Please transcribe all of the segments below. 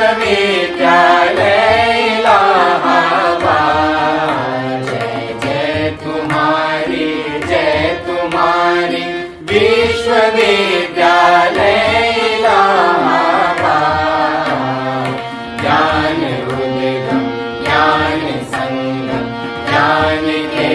विश्वविद्यालय इलाहाबाद। जय तुम्हारी विश्वविद्यालय इलाहाबाद। ज्ञान उद्गम ज्ञान संगम ज्ञान के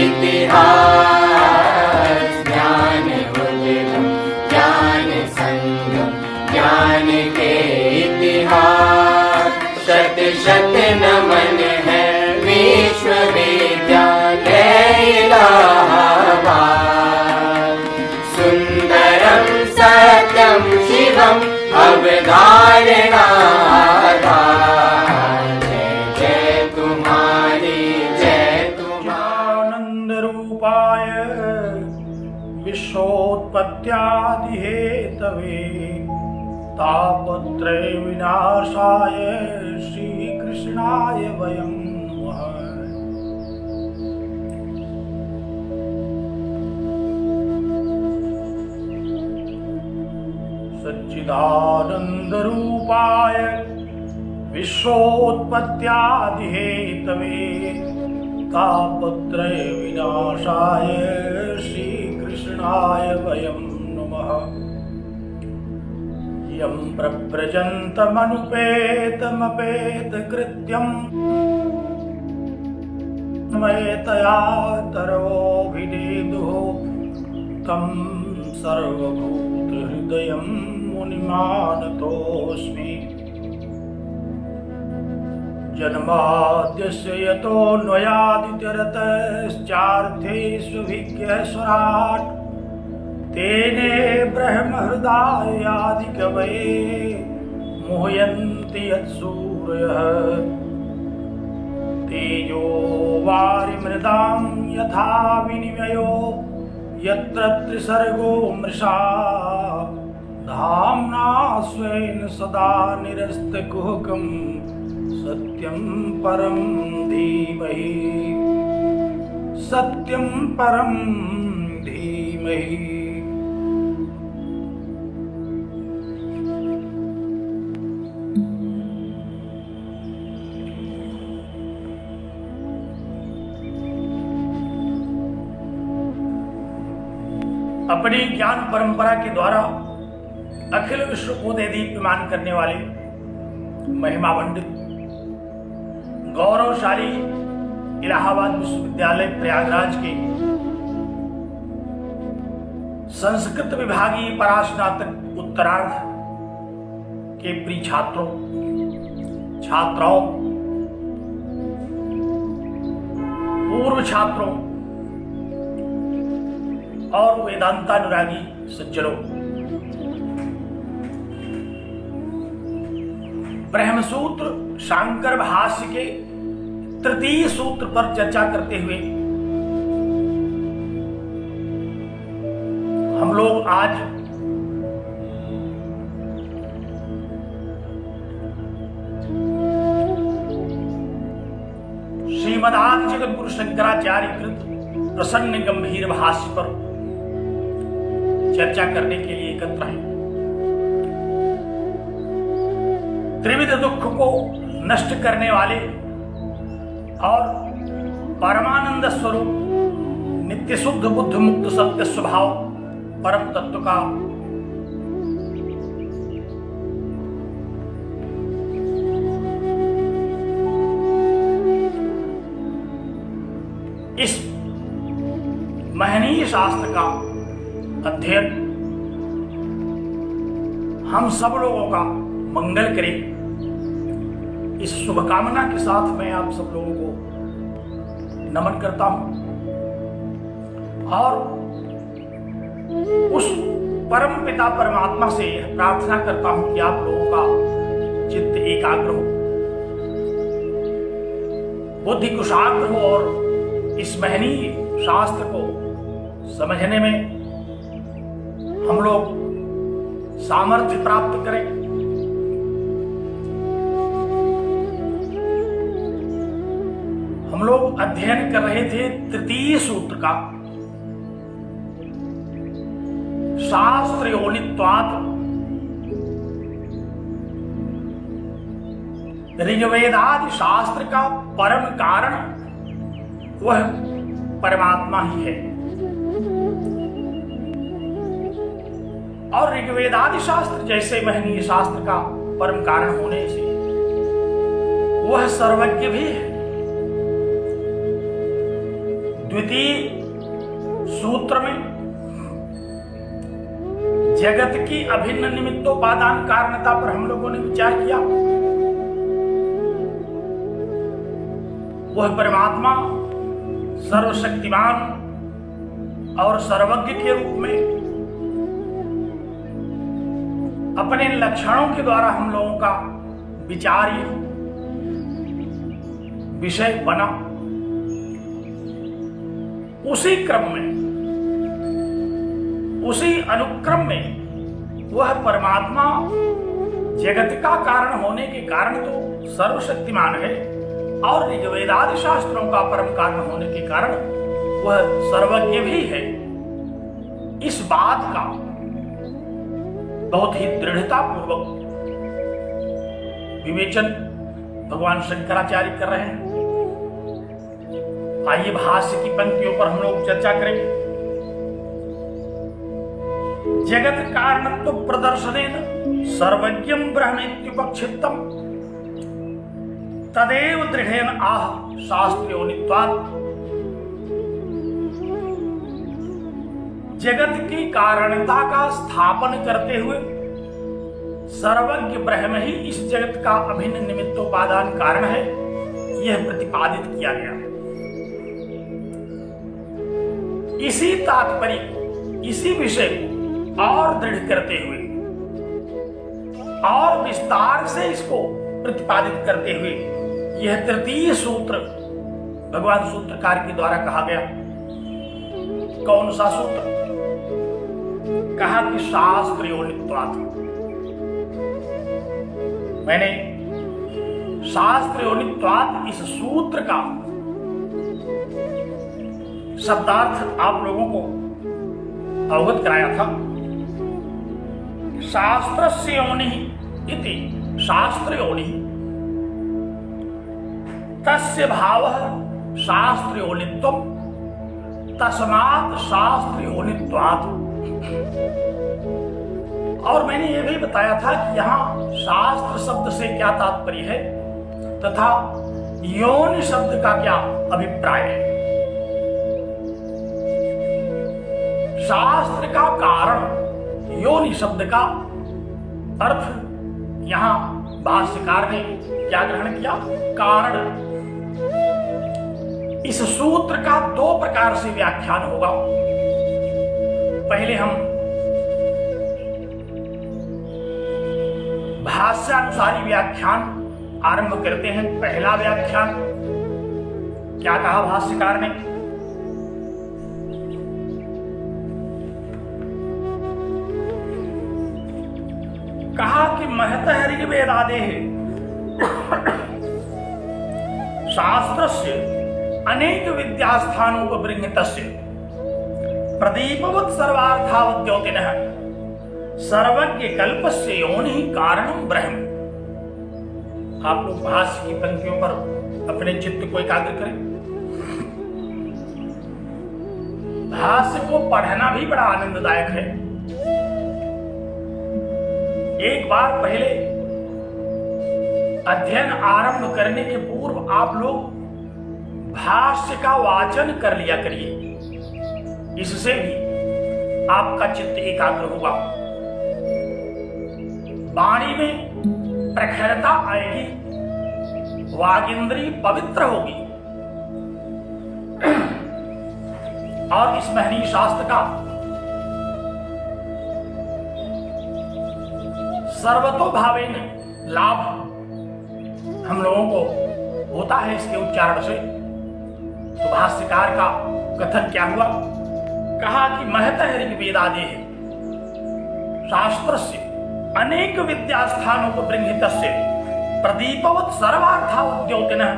इतिहास। ज्ञान उद्गम ज्ञान संगम ज्ञान के इतिहास। शत शत नमन है विश्वविद्यालय इलाहाबाद। सुंदरम सत्यम शिवम अवधारणाधार। जय तुम्हारी आनंद रूपाय विश्वोत्पत्त्यादि हेतवे तापत्रय विनाशाय श्री कृष्णाय वयं नमः। सच्चिदानंद रूपाय विश्वोत्पत्त्यादि हेतवे तापत्रय विनाशाय श्री कृष्णाय वयं नमः। यं प्रव्रजन्तमनुपेतमपेतकृत्यं मयतया तरोभिनेदुः तं सर्वभूतहृदयं मुनिमानतोऽस्मि। जन्माद्यस्य यतोऽन्वयादितरतश्चार्थेष्वभिज्ञस्वराट् तेने ब्रह्महृदायादिकवये मुह्यन्ति यत्सूरयः। तेजो वारिमृदां यथा विनिमयो यत्र त्रिसर्गो मृषा धाम्ना स्वेन सदा निरस्तकुहकं सत्यं परं धीमहि। सत्यं परं धीमहि। अपनी ज्ञान परंपरा के द्वारा अखिल विश्व को दीप्यमान करने वाले महिमा मंडित गौरवशाली इलाहाबाद विश्वविद्यालय प्रयागराज के संस्कृत विभागीय परास्नातक उत्तरार्ध के प्रिय छात्रों छात्राओं पूर्व छात्रों और वेदांतानुरागी सज्जनों, ब्रह्मसूत्र शांकर भाष्य के तृतीय सूत्र पर चर्चा करते हुए हम लोग आज श्रीमदादि जगद्गुरु शंकराचार्य कृत प्रसन्न गंभीर भाष्य पर चर्चा करने के लिए एकत्र है। त्रिविध दुख को नष्ट करने वाले और परमानंद स्वरूप नित्य शुद्ध बुद्ध मुक्त सत्य स्वभाव परम तत्व का इस महनीय शास्त्र का अध्ययन हम सब लोगों का मंगल करे, इस शुभकामना के साथ मैं आप सब लोगों को नमन करता हूं और उस परम पिता परमात्मा से प्रार्थना करता हूं कि आप लोगों का चित्त एकाग्र हो, बुद्धि कुशाग्र हो और इस महनीय शास्त्र को समझने में हम लोग सामर्थ्य प्राप्त करें। हम लोग अध्ययन कर रहे थे तृतीय सूत्र का शास्त्र योनित्वात् ऋग्वेदादि शास्त्र का परम कारण वह परमात्मा ही है। और ऋग्वेदादि शास्त्र जैसे महनीय शास्त्र का परम कारण होने से वह सर्वज्ञ भी है। द्वितीय सूत्र में जगत की अभिन्न निमित्तोपादान कारणता पर हम लोगों ने विचार किया। वह परमात्मा सर्वशक्तिमान और सर्वज्ञ के रूप में अपने लक्षणों के द्वारा हम लोगों का विचार्य विषय बना। उसी क्रम में, उसी अनुक्रम में वह परमात्मा जगत का कारण होने के कारण तो सर्वशक्तिमान है और ऋग्वेदादि शास्त्रों का परम कारण होने के कारण वह सर्वज्ञ भी है। इस बात का बहुत ही दृढ़ता पूर्वक विवेचन भगवान शंकराचार्य कर रहे हैं। आइए भाष्य की पंक्तियों पर हम लोग चर्चा करेंगे। जगत कारणत्व प्रदर्शनेन सर्वज्ञं ब्रह्मेत्युपक्षिप्तम् तदेव दृढ़ेन आह शास्त्रोनित्वात्। जगत की कारणता का स्थापन करते हुए सर्वज्ञ ब्रह्म ही इस जगत का अभिन्न निमित्तोपादान कारण है, यह प्रतिपादित किया गया। इसी तात्पर्य, इसी विषय को और दृढ़ करते हुए और विस्तार से इसको प्रतिपादित करते हुए यह तृतीय सूत्र भगवान सूत्रकार के द्वारा कहा गया। कौन सा सूत्र? कहा कि शास्त्रयोनित्वात्। मैंने शास्त्रयोनित्वात् इस सूत्र का शब्दार्थ आप लोगों को अवगत कराया था। शास्त्रस्य योनिः इति शास्त्रयोनिः तस्य भावः शास्त्रयोनित्वम् तस्मात् शास्त्रयोनित्वात्। और मैंने यह भी बताया था कि यहां शास्त्र शब्द से क्या तात्पर्य है तथा योनि शब्द का क्या अभिप्राय है। शास्त्र का कारण योनि शब्द का अर्थ यहां भाष्यकार ने क्या ग्रहण किया? कारण। इस सूत्र का दो प्रकार से व्याख्यान होगा। पहले हम भाष्यानुसारी व्याख्यान आरंभ करते हैं। पहला व्याख्यान क्या कहा भाष्यकार ने? कहा कि महतः ऋग्वेदादेः शास्त्रस्य अनेक विद्यास्थानोपबृंहितस्य प्रदीपवत् सर्वार्थावद्योतिनः सर्वज्ञ कल्पस्य योनिः कारणं ब्रह्म। आप लोग भाष्य की पंक्तियों पर अपने चित्त को एकाग्र करें। भाष्य को पढ़ना भी बड़ा आनंददायक है। एक बार पहले अध्ययन आरंभ करने के पूर्व आप लोग भाष्य का वाचन कर लिया करिए। इससे भी आपका चित्त एकाग्र होगा, वाणी में प्रखरता आएगी, वागिंद्री पवित्र होगी और इस महनीय शास्त्र का सर्वतोभावेन लाभ हम लोगों को होता है इसके उच्चारण से। तो भाष्यकार का कथन क्या हुआ? कहा कि महतः ऋग्वेदादेः शास्त्रस्य अनेक विद्यास्थानोपबृंहितस्य प्रदीपवत् सर्वार्थावद्योतिनः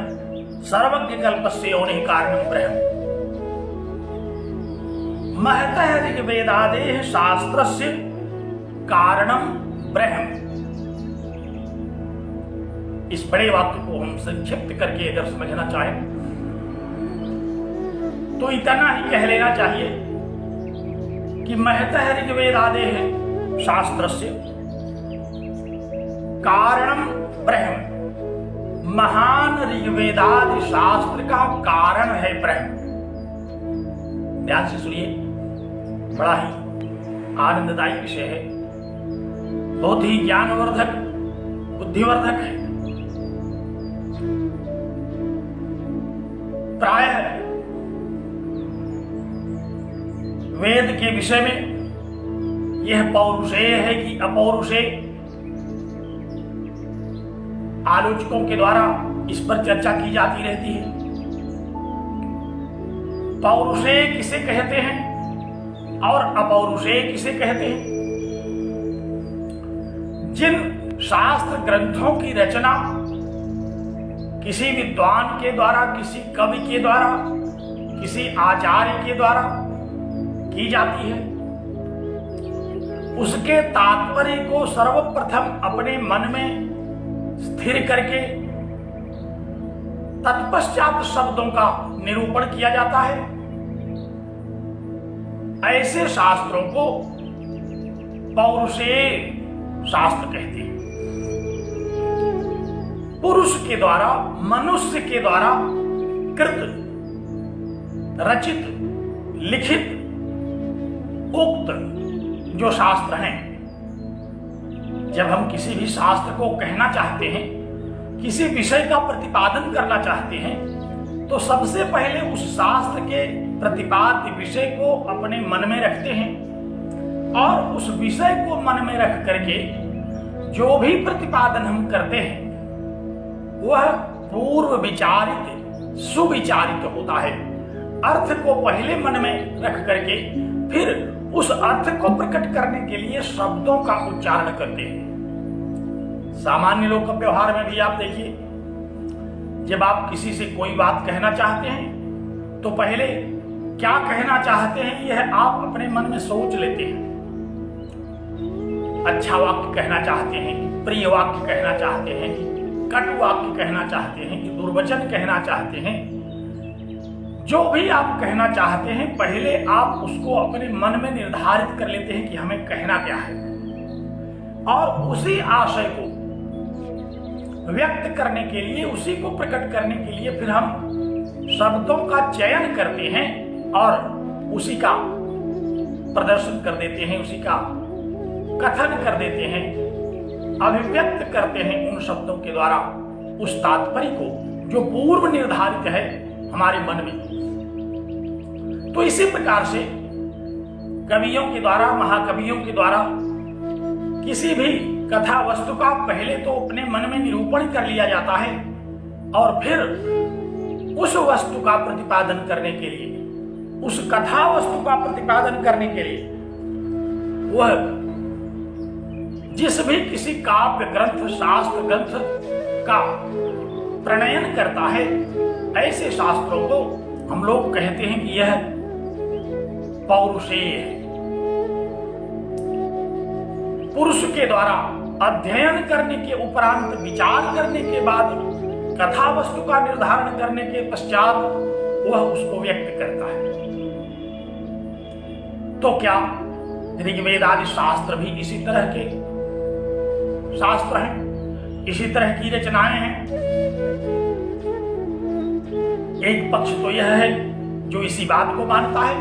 सर्वज्ञ कल्पस्य योनिः कारणं ब्रह्म। महतः ऋग्वेदादेः शास्त्रस्य कारणं ब्रह्म। इस बड़े वाक्य को हम संक्षिप्त करके अगर समझना चाहें तो इतना ही कह लेना चाहिए कि महतः ऋग्वेदादेः शास्त्रस्य कारणम ब्रह्म। महान ऋग्वेदादि शास्त्र का कारण है ब्रह्म। ध्यान से सुनिए, बड़ा ही आनंददायी विषय है, बहुत ही ज्ञानवर्धक बुद्धिवर्धक है। प्रायः वेद के विषय में यह पौरुषेय है कि अपौरुषेय, आलोचकों के द्वारा इस पर चर्चा की जाती रहती है। पौरुषेय किसे कहते हैं और अपौरुषेय किसे कहते हैं? जिन शास्त्र ग्रंथों की रचना किसी विद्वान के द्वारा, किसी कवि के द्वारा, किसी आचार्य के द्वारा की जाती है, उसके तात्पर्य को सर्वप्रथम अपने मन में स्थिर करके तत्पश्चात शब्दों का निरूपण किया जाता है। ऐसे शास्त्रों को पौरुषेय शास्त्र कहते हैं। पुरुष के द्वारा, मनुष्य के द्वारा कृत, रचित, लिखित, उक्त जो शास्त्र हैं, जब हम किसी भी शास्त्र को कहना चाहते हैं, किसी विषय का प्रतिपादन करना चाहते हैं, तो सबसे पहले उस शास्त्र के प्रतिपाद्य विषय को अपने मन में रखते हैं और उस विषय को मन में रख करके जो भी प्रतिपादन हम करते हैं वह पूर्व विचारित, सुविचारित होता है। अर्थ को पहले मन में रख करके फिर उस अर्थ को प्रकट करने के लिए शब्दों का उच्चारण करते हैं। सामान्य लोग का व्यवहार में भी आप देखिए, जब आप किसी से कोई बात कहना चाहते हैं तो पहले क्या कहना चाहते हैं यह आप अपने मन में सोच लेते हैं। अच्छा वाक्य कहना चाहते हैं कि प्रिय वाक्य कहना चाहते हैं कि कटु वाक्य कहना चाहते हैं कि दुर्वचन कहना चाहते हैं, जो भी आप कहना चाहते हैं पहले आप उसको अपने मन में निर्धारित कर लेते हैं कि हमें कहना क्या है, और उसी आशय को व्यक्त करने के लिए, उसी को प्रकट करने के लिए फिर हम शब्दों का चयन करते हैं और उसी का प्रदर्शन कर देते हैं, उसी का कथन कर देते हैं, अभिव्यक्त करते हैं उन शब्दों के द्वारा उस तात्पर्य को जो पूर्व निर्धारित है हमारे मन में। तो इसी प्रकार से कवियों के द्वारा, महाकवियों के द्वारा किसी भी कथा वस्तु का पहले तो अपने मन में निरूपण कर लिया जाता है और फिर उस वस्तु का प्रतिपादन करने के लिए, उस कथा वस्तु का प्रतिपादन करने के लिए वह जिस भी किसी काव्य ग्रंथ, शास्त्र ग्रंथ का प्रणयन करता है, ऐसे शास्त्रों को हम लोग कहते हैं कि यह पौरुषेय है। पुरुष के द्वारा अध्ययन करने के उपरांत, विचार करने के बाद, कथा वस्तु का निर्धारण करने के पश्चात वह उसको व्यक्त करता है। तो क्या ऋग्वेद आदि शास्त्र भी इसी तरह के शास्त्र हैं, इसी तरह की रचनाएं हैं? एक पक्ष तो यह है जो इसी बात को मानता है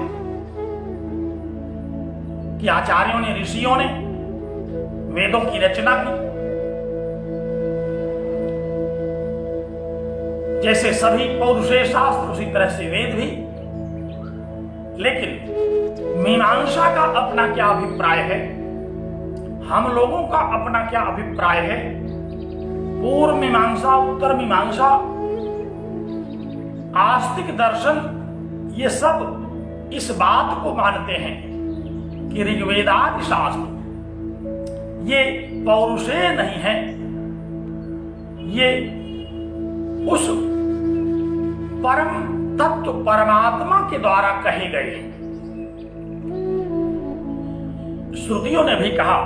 कि आचार्यों ने, ऋषियों ने वेदों की रचना की, जैसे सभी पौरुषेय शास्त्र उसी तरह से वेद भी। लेकिन मीमांसा का अपना क्या अभिप्राय है, हम लोगों का अपना क्या अभिप्राय है? पूर्व मीमांसा, उत्तर मीमांसा, आस्तिक दर्शन, ये सब इस बात को मानते हैं कि ऋग्वेदादि शास्त्र ये पौरुषेय नहीं है, ये उस परम तत्व परमात्मा के द्वारा कहे गए हैं। श्रुतियों ने भी कहा,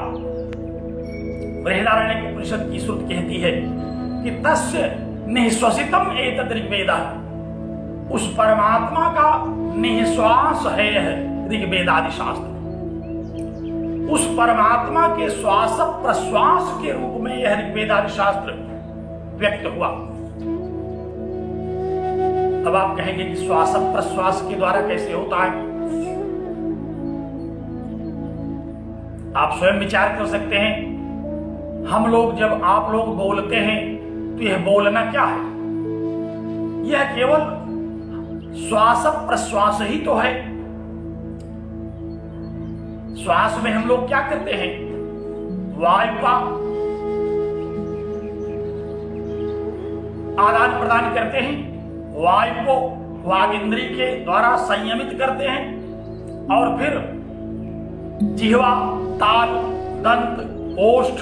बृहदारण्यक उपनिषद की श्रुति कहती है कि तस्य निःश्वसितम एतद् ऋग्वेदः, उस परमात्मा का निःश्वास है यह ऋग्वेदादि शास्त्र। उस परमात्मा के श्वास प्रश्वास के रूप में यह ऋग्वेदादि शास्त्र व्यक्त हुआ। अब आप कहेंगे कि श्वास प्रश्वास के द्वारा कैसे होता है? आप स्वयं विचार कर सकते हैं। हम लोग जब आप लोग बोलते हैं तो यह बोलना क्या है? यह केवल श्वास प्रश्वास ही तो है। श्वास में हम लोग क्या करते हैं? वायु का आदान प्रदान करते हैं, वायु को वाग इंद्री के द्वारा संयमित करते हैं और फिर जिह्वा, ताल, दंत, ओष्ठ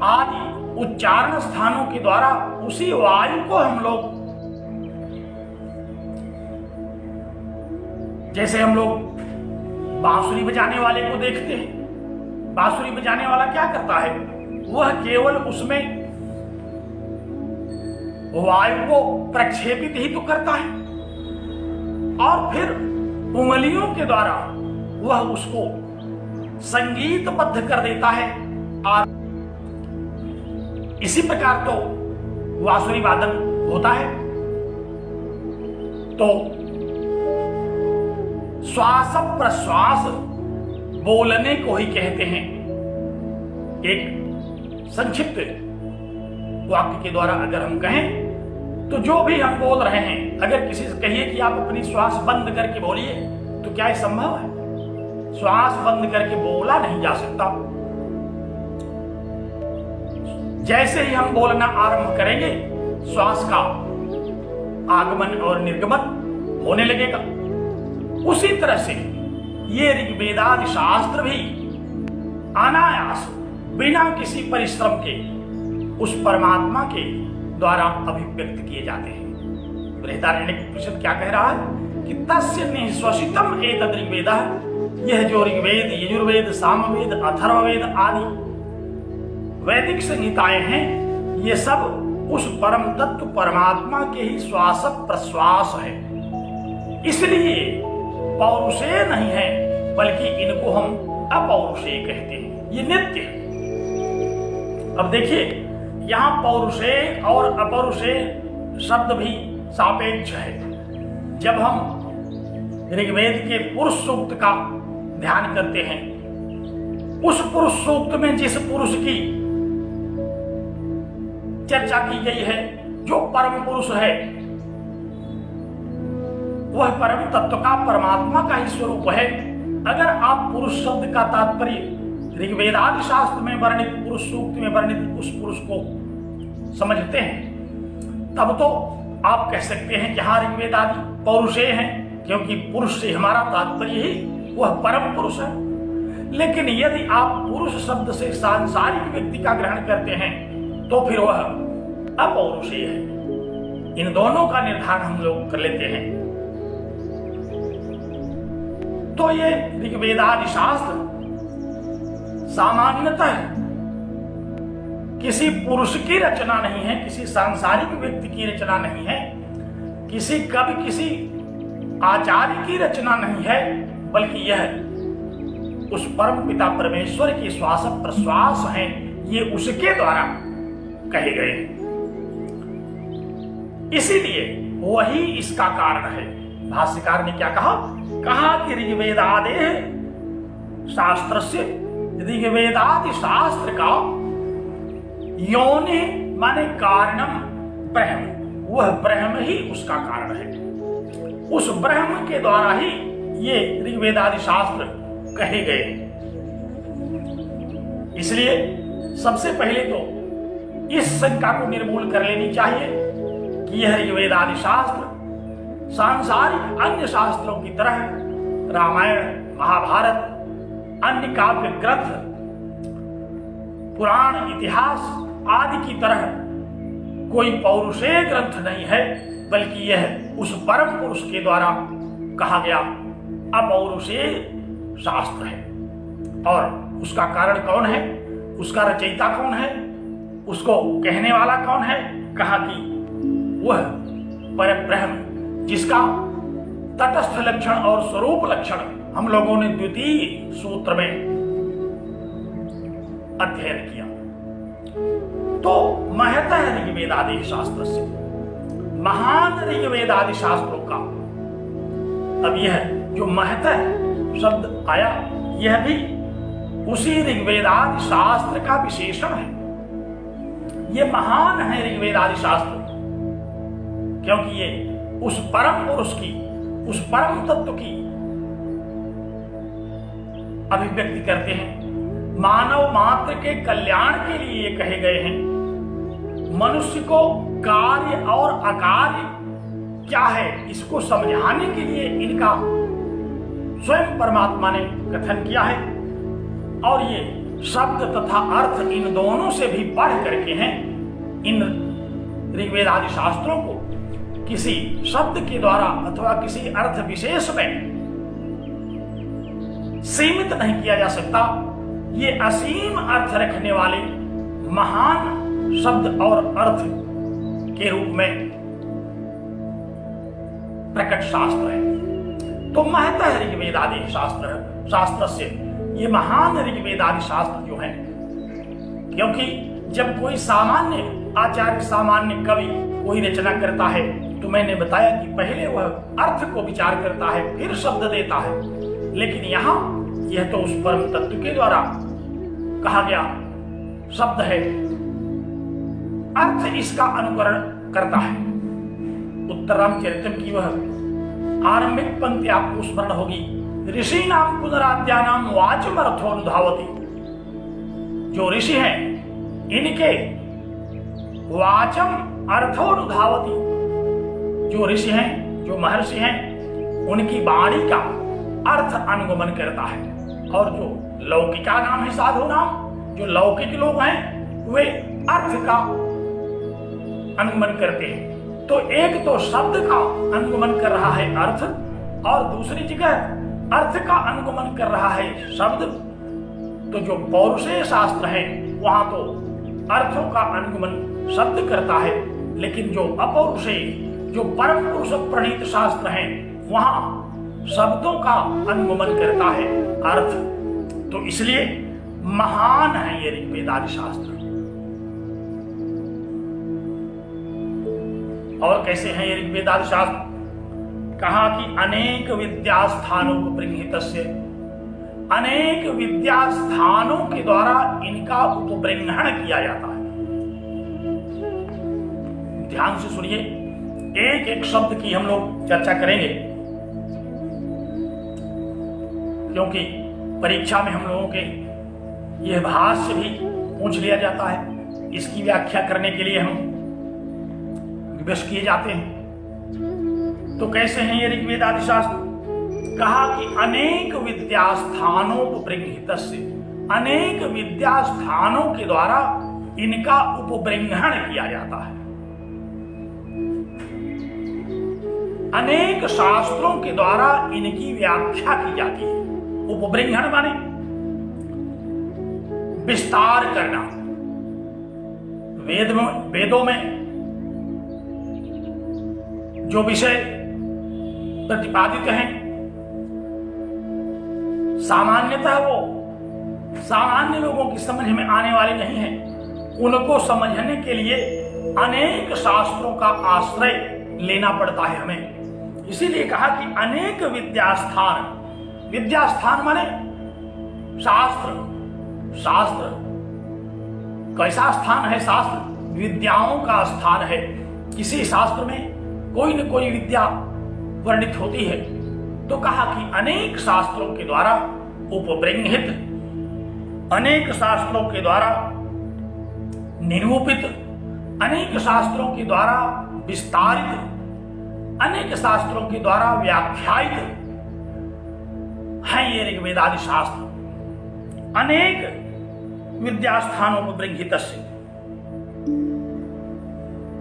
आदि उच्चारण स्थानों के द्वारा उसी वायु को हम लोग, जैसे हम लोग बांसुरी बजाने वाले को देखते हैं। बांसुरी बजाने वाला क्या करता है? वह केवल उसमें वायु को प्रक्षेपित ही तो करता है और फिर उंगलियों के द्वारा वह उसको संगीतबद्ध कर देता है। और इसी प्रकार तो बांसुरी वादन होता है। तो श्वास प्रश्वास बोलने को ही कहते हैं। एक संक्षिप्त वाक्य के द्वारा अगर हम कहें तो जो भी हम बोल रहे हैं, अगर किसी से कहिए कि आप अपनी श्वास बंद करके बोलिए, तो क्या यह संभव है? श्वास बंद करके बोला नहीं जा सकता। जैसे ही हम बोलना आरंभ करेंगे, श्वास का आगमन और निर्गमन होने लगेगा। उसी तरह से ये ऋग्वेदादि शास्त्र भी अनायास बिना किसी परिश्रम के उस परमात्मा के द्वारा अभिव्यक्त किए जाते हैं। बृहदारण्यक उपनिषद क्या कह रहा है कि तस्य निःश्वसितम एतद् ऋग्वेदः, यह जो ऋग्वेद, यजुर्वेद, सामवेद, अथर्ववेद आदि वैदिक संहिताएं हैं, ये सब उस परम तत्व परमात्मा के ही श्वास प्रश्वास है। इसलिए पौरुषेय नहीं है, बल्कि इनको हम अपौरुषेय कहते हैं। ये नित्य है। अब देखिए, यहां पौरुषेय और अपौरुषेय शब्द भी सापेक्ष है। जब हम ऋग्वेद के पुरुष सूक्त का ध्यान करते हैं, उस पुरुष सूक्त में जिस पुरुष की चर्चा की गई है, जो परम पुरुष है, वह परम तत्व का परमात्मा का ही स्वरूप है। अगर आप पुरुष शब्द का तात्पर्य ऋग्वेदादि शास्त्र में वर्णित पुरुष सूक्त में वर्णित उस पुरुष को समझते हैं, तब तो आप कह सकते हैं कि हाँ, ऋग्वेदादि पौरुषेय हैं, क्योंकि पुरुष से हमारा तात्पर्य ही वह परम पुरुष है। लेकिन यदि आप पुरुष शब्द से सांसारिक व्यक्ति का ग्रहण करते हैं, तो फिर वह अपौरुषेय है। इन दोनों का निर्धारण हम लोग कर लेते हैं। तो ये ऋग्वेदादि शास्त्र सामान्यतः किसी पुरुष की रचना नहीं है, किसी सांसारिक व्यक्ति की रचना नहीं है, किसी कवि, किसी आचार्य की रचना नहीं है, बल्कि यह उस परम पिता परमेश्वर के श्वास प्रश्वास हैं। ये उसके द्वारा कहे गए। इसीलिए वही इसका कारण है। भाष्यकार ने क्या कहा? कहा कि ऋग्वेदादेः शास्त्रस्य, ऋग्वेदादि शास्त्र का योनि माने कारणम ब्रह्म, वह ब्रह्म ही उसका कारण है। उस ब्रह्म के द्वारा ही ये ऋग्वेदादि शास्त्र कहे गए। इसलिए सबसे पहले तो इस शंका को निर्मूल कर लेनी चाहिए कि यह ऋग्वेदादि शास्त्र सांसारिक अन्य शास्त्रों की तरह रामायण, महाभारत, अन्य काव्य ग्रंथ, पुराण, इतिहास आदि की तरह कोई पौरुषेय ग्रंथ नहीं है, बल्कि यह उस परम पुरुष के द्वारा कहा गया अपौरुषेय शास्त्र है। और उसका कारण कौन है? उसका रचयिता कौन है? उसको कहने वाला कौन है? कहा कि वह परब्रह्म जिसका तटस्थ लक्षण और स्वरूप लक्षण हम लोगों ने द्वितीय सूत्र में अध्ययन किया। तो महतः ऋग्वेदादि शास्त्र से महान ऋग्वेदादि शास्त्रों का, अब यह जो महतः शब्द आया यह भी उसी ऋग्वेदादि शास्त्र का विशेषण है। यह महान है ऋग्वेदादि शास्त्र, क्योंकि ये उस परम पुरुष की, उस परम तत्व की अभिव्यक्ति करते हैं। मानव मात्र के कल्याण के लिए ये कहे गए हैं। मनुष्य को कार्य और अकार्य क्या है इसको समझाने के लिए इनका स्वयं परमात्मा ने कथन किया है। और ये शब्द तथा अर्थ इन दोनों से भी बढ़ करके हैं। इन ऋग्वेद आदि शास्त्रों को किसी शब्द के द्वारा अथवा किसी अर्थ विशेष में सीमित नहीं किया जा सकता। ये असीम अर्थ रखने वाले महान शब्द और अर्थ के रूप में प्रकट शास्त्र है। तो महतः ऋग्वेद आदि शास्त्र से ये महान ऋग्वेद आदि शास्त्र जो है, क्योंकि जब कोई सामान्य आचार्य, सामान्य कवि कोई रचना करता है तो मैंने बताया कि पहले वह अर्थ को विचार करता है, फिर शब्द देता है। लेकिन यहां यह तो उस परम तत्व के द्वारा कहा गया शब्द है, अर्थ इसका अनुकरण करता है। उत्तरराम चरितम की वह आरंभिक पंक्ति आपको स्मरण होगी, ऋषि नाम पुनराद्यानाम वाचम अर्थोनुधावती। जो ऋषि हैं इनके वाचम अर्थोनुधावती, जो ऋषि हैं, जो महर्षि हैं, उनकी वाणी का अर्थ अनुगमन करता है। और जो लौकिका नाम है, साधु नाम, जो लौकिक लोग हैं वे अर्थ का अनुगमन करते हैं। तो एक तो शब्द का अनुगमन कर रहा है अर्थ, और दूसरी जगह अर्थ का अनुगमन कर रहा है शब्द। तो जो पौरुषेय शास्त्र है वहां तो अर्थों का अनुगमन शब्द करता है, लेकिन जो अपौरुषेय, जो परम पुरुष प्रणीत शास्त्र है वहां शब्दों का अनुगमन करता है अर्थ। तो इसलिए महान है ये ऋग्वेद आदि शास्त्र। और कैसे हैं ये ऋग्वेद आदि शास्त्र? कहा कि अनेक विद्यास्थानोपबृंहितस्य, अनेक विद्यास्थानों के द्वारा इनका उपबृंहण किया जाता है। ध्यान से सुनिए, एक एक शब्द की हम लोग चर्चा करेंगे, क्योंकि परीक्षा में हम लोगों के यह भाष्य भी पूछ लिया जाता है। इसकी व्याख्या करने के लिए हम विवश किए जाते हैं। तो कैसे हैं ये ऋग्वेद आदि शास्त्र? कहा कि अनेक विद्यास्थानोपबृंहितस्य, अनेक विद्यास्थानों के द्वारा इनका उपबृंहण किया जाता है। अनेक शास्त्रों के द्वारा इनकी व्याख्या की जाती है। उपबृंहण माने विस्तार करना। वेदों में जो विषय प्रतिपादित हैं सामान्यतः वो सामान्य लोगों की समझ में आने वाले नहीं हैं। उनको समझने के लिए अनेक शास्त्रों का आश्रय लेना पड़ता है हमें। इसीलिए कहा कि अनेक विद्यास्थान, विद्यास्थान माने शास्त्र। शास्त्र कैसा स्थान है? शास्त्र विद्याओं का स्थान है। किसी शास्त्र में कोई न कोई विद्या वर्णित होती है। तो कहा कि अनेक शास्त्रों के द्वारा उपबृंहित, अनेक शास्त्रों के द्वारा निरूपित, अनेक शास्त्रों के द्वारा विस्तारित, अनेक शास्त्रों के द्वारा व्याख्यायित है ये ऋग्वेद आदि शास्त्र। अनेक विद्यास्थानों को बृंहितस्य,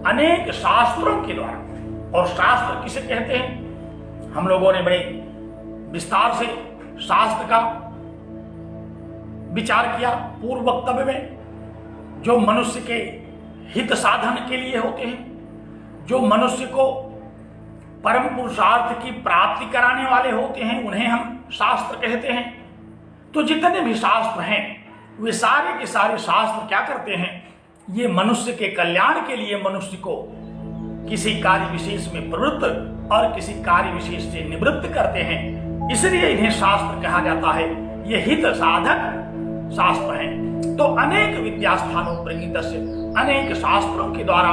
अनेक शास्त्रों के द्वारा। और शास्त्र किसे कहते हैं? हम लोगों ने बड़े विस्तार से शास्त्र का विचार किया पूर्व वक्तव्य में। जो मनुष्य के हित साधन के लिए होते हैं, जो मनुष्य को परम पुरुषार्थ की प्राप्ति कराने वाले होते हैं, उन्हें हम शास्त्र कहते हैं। तो जितने भी शास्त्र हैं वे सारे के सारे शास्त्र क्या करते हैं, ये मनुष्य के कल्याण के लिए मनुष्य को किसी कार्य विशेष में प्रवृत्त और किसी कार्य विशेष से निवृत्त करते हैं, इसलिए इन्हें शास्त्र कहा जाता है। ये हित साधक शास्त्र हैं। तो अनेक विद्यास्थानों प्रणीतस्य, अनेक शास्त्रों के द्वारा,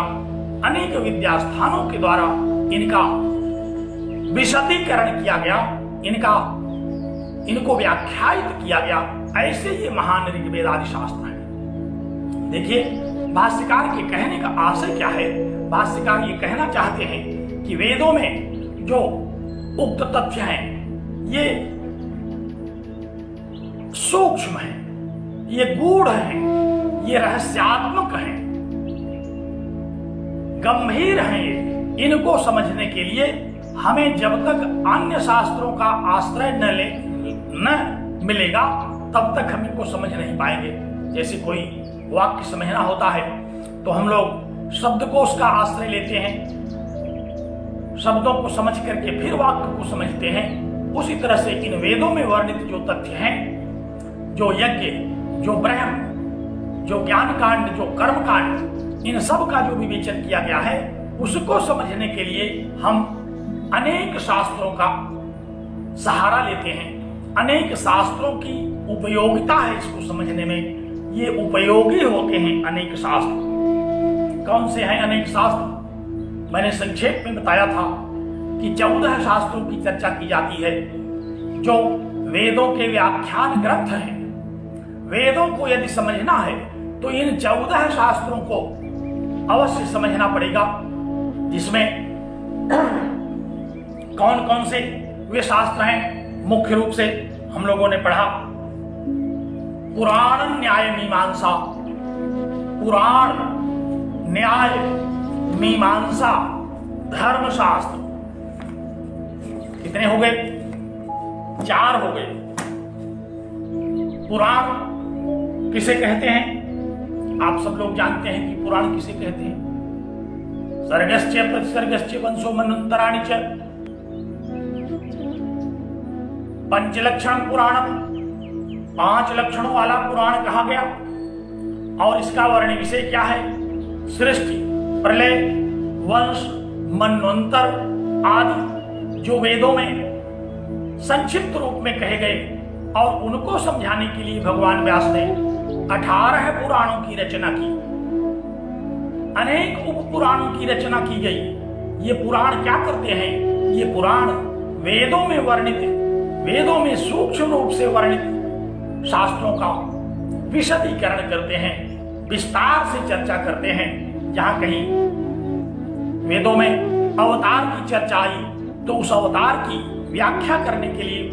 अनेक विद्यास्थानों के द्वारा इनका विशदीकरण किया गया, इनको व्याख्यायित किया गया। ऐसे ये महान ऋग्वेद आदि शास्त्र हैं। देखिए भाष्यकार के कहने का आशय क्या है। भाष्यकार ये कहना चाहते हैं कि वेदों में जो उक्त तथ्य हैं ये सूक्ष्म हैं, ये गूढ़ हैं, ये रहस्यात्मक हैं, गंभीर हैं। इनको समझने के लिए हमें जब तक अन्य शास्त्रों का आश्रय न मिलेगा तब तक हम इनको समझ नहीं पाएंगे। जैसे कोई वाक्य समझना होता है तो हम लोग शब्दकोश का आश्रय लेते हैं, शब्दों को समझ करके फिर वाक्य को समझते हैं। उसी तरह से इन वेदों में वर्णित जो तथ्य हैं, जो यज्ञ, जो ब्रह्म, जो ज्ञान कांड, जो कर्म कांड, इन सब का जो विवेचन किया गया है उसको समझने के लिए हम अनेक शास्त्रों का सहारा लेते हैं। अनेक शास्त्रों की उपयोगिता है इसको समझने में, ये उपयोगी होते हैं अनेक शास्त्र। कौन से हैं अनेक शास्त्र? मैंने संक्षेप में बताया था कि 14 शास्त्रों की चर्चा की जाती है जो वेदों के व्याख्यान ग्रंथ हैं। वेदों को यदि समझना है तो इन 14 शास्त्रों को अवश्य समझना पड़ेगा, जिसमें कौन कौन से वे शास्त्र हैं। मुख्य रूप से हम लोगों ने पढ़ा पुराण न्याय मीमांसा, पुराण न्याय मीमांसा धर्मशास्त्र। कितने हो गए? 4 हो गए। पुराण किसे कहते हैं? आप सब लोग जानते हैं कि पुराण किसे कहते हैं। सर्गस्य प्रतिसर्गस्य वंशो मनंतराणि च पंचलक्षण पुराणम, 5 लक्षणों वाला पुराण कहा गया। और इसका वर्ण विषय क्या है? सृष्टि, प्रलय, वंश, मनवंतर आदि जो वेदों में संक्षिप्त रूप में कहे गए और उनको समझाने के लिए भगवान व्यास ने 18 पुराणों की रचना की। अनेक उप पुराणों की रचना की गई। ये पुराण क्या करते हैं? ये पुराण वेदों में वर्णित, वेदों में सूक्ष्म रूप से वर्णित शास्त्रों का विशदीकरण करते हैं, विस्तार से चर्चा करते हैं। जहां कहीं वेदों में अवतार की चर्चा आई तो उस अवतार की व्याख्या करने के लिए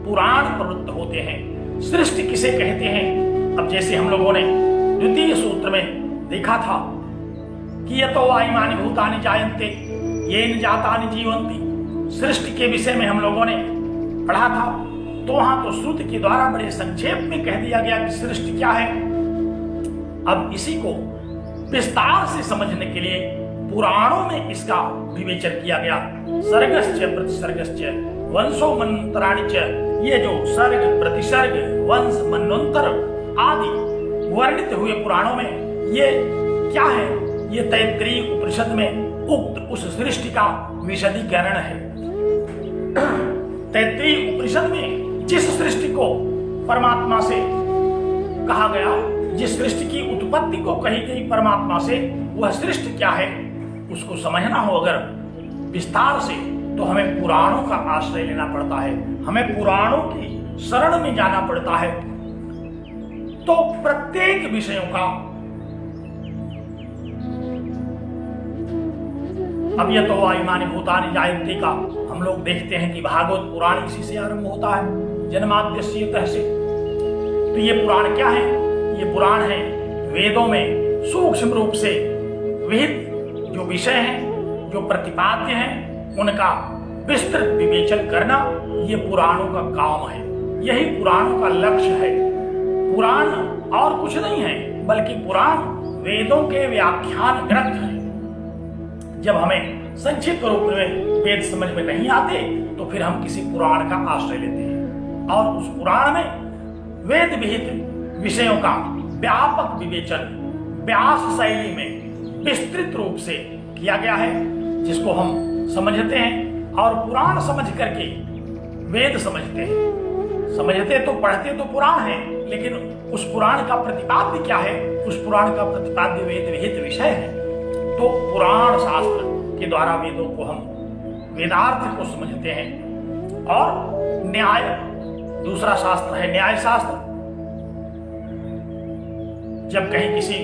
पुराण प्रवृत्त होते हैं। सृष्टि किसे कहते हैं? अब जैसे हम लोगों ने द्वितीय सूत्र में देखा था कि यतो वायुमानि भूतानि जायन्ते येन जातानि जीवन्ति, सृष्टि के विषय में हम लोगों ने पढ़ा था। तो वहां तो श्रुति के द्वारा बड़े संक्षेप में कह दिया गया कि सृष्टि क्या है। अब इसी को विस्तार से समझने के लिए पुराणों में इसका विवेचन किया गया। सर्गस्य प्रतिसर्गस्य वंशो मनंतराणि च, ये जो सर्ग, प्रतिसर्ग, वंश, मनंतर आदि वर्णित हुए पुराणों में ये क्या है? ये तैत्तिरीय उपनिषद में उक्त उस सृष्टि का विशदीकरण है। तैत्तिरीय उपनिषद में जिस सृष्टि को परमात्मा से कहा गया, जिस सृष्टि की उत्पत्ति को कही गई परमात्मा से, वह सृष्टि क्या है उसको समझना हो अगर विस्तार से, तो हमें पुराणों का आश्रय लेना पड़ता है, हमें पुराणों की शरण में जाना पड़ता है। तो प्रत्येक विषयों का, अब यह तो वायुमानि भूतानि जायन्ते का हम लोग देखते हैं कि भागवत पुराण इसी से आरंभ होता है, जन्माद्यस्य से। तो ये पुराण क्या है? ये पुराण है वेदों में सूक्ष्म रूप से विहित जो विषय हैं, जो प्रतिपाद्य हैं, उनका विस्तृत विवेचन करना ये पुराणों का काम है। यही पुराणों का लक्ष्य है। पुराण और कुछ नहीं है, बल्कि पुराण वेदों के व्याख्यान ग्रंथ हैं। जब हमें संक्षिप्त रूप में वेद समझ में नहीं आते तो फिर हम किसी पुराण का आश्रय लेते हैं और उस पुराण में वेद विहित विषयों का व्यापक विवेचन व्यास शैली में विस्तृत रूप से किया गया है, जिसको हम समझते हैं और पुराण समझ करके वेद समझते हैं। समझते तो पढ़ते तो पुराण है, लेकिन उस पुराण का प्रतिपाद्य क्या है, उस पुराण का प्रतिपाद्य वेद विहित विषय है। तो पुराण शास्त्र के द्वारा वेदों को हम वेदार्थ को समझते हैं। और न्याय दूसरा शास्त्र है, न्याय शास्त्र। जब कहीं किसी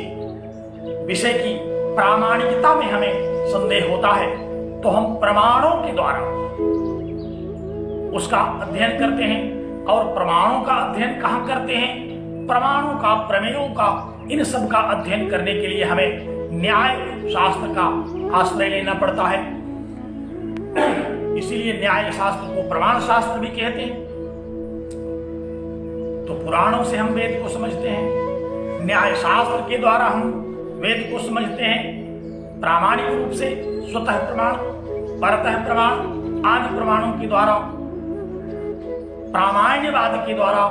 विषय की प्रामाणिकता में हमें संदेह होता है तो हम प्रमाणों के द्वारा उसका अध्ययन करते हैं। और प्रमाणों का अध्ययन कहाँ करते हैं? प्रमाणों का, प्रमेयों का, इन सब का अध्ययन करने के लिए हमें न्याय शास्त्र का आश्रय लेना पड़ता है। इसीलिए न्याय शास्त्र को प्रमाण शास्त्र भी कहते हैं। तो पुराणों से हम वेद को समझते हैं, न्याय शास्त्र के द्वारा हम वेद को समझते हैं। प्रामाणिक रूप से स्वतः प्रमाण, परतः प्रमाण आदि प्रमाणों के द्वारा, प्रामाण्यवाद के द्वारा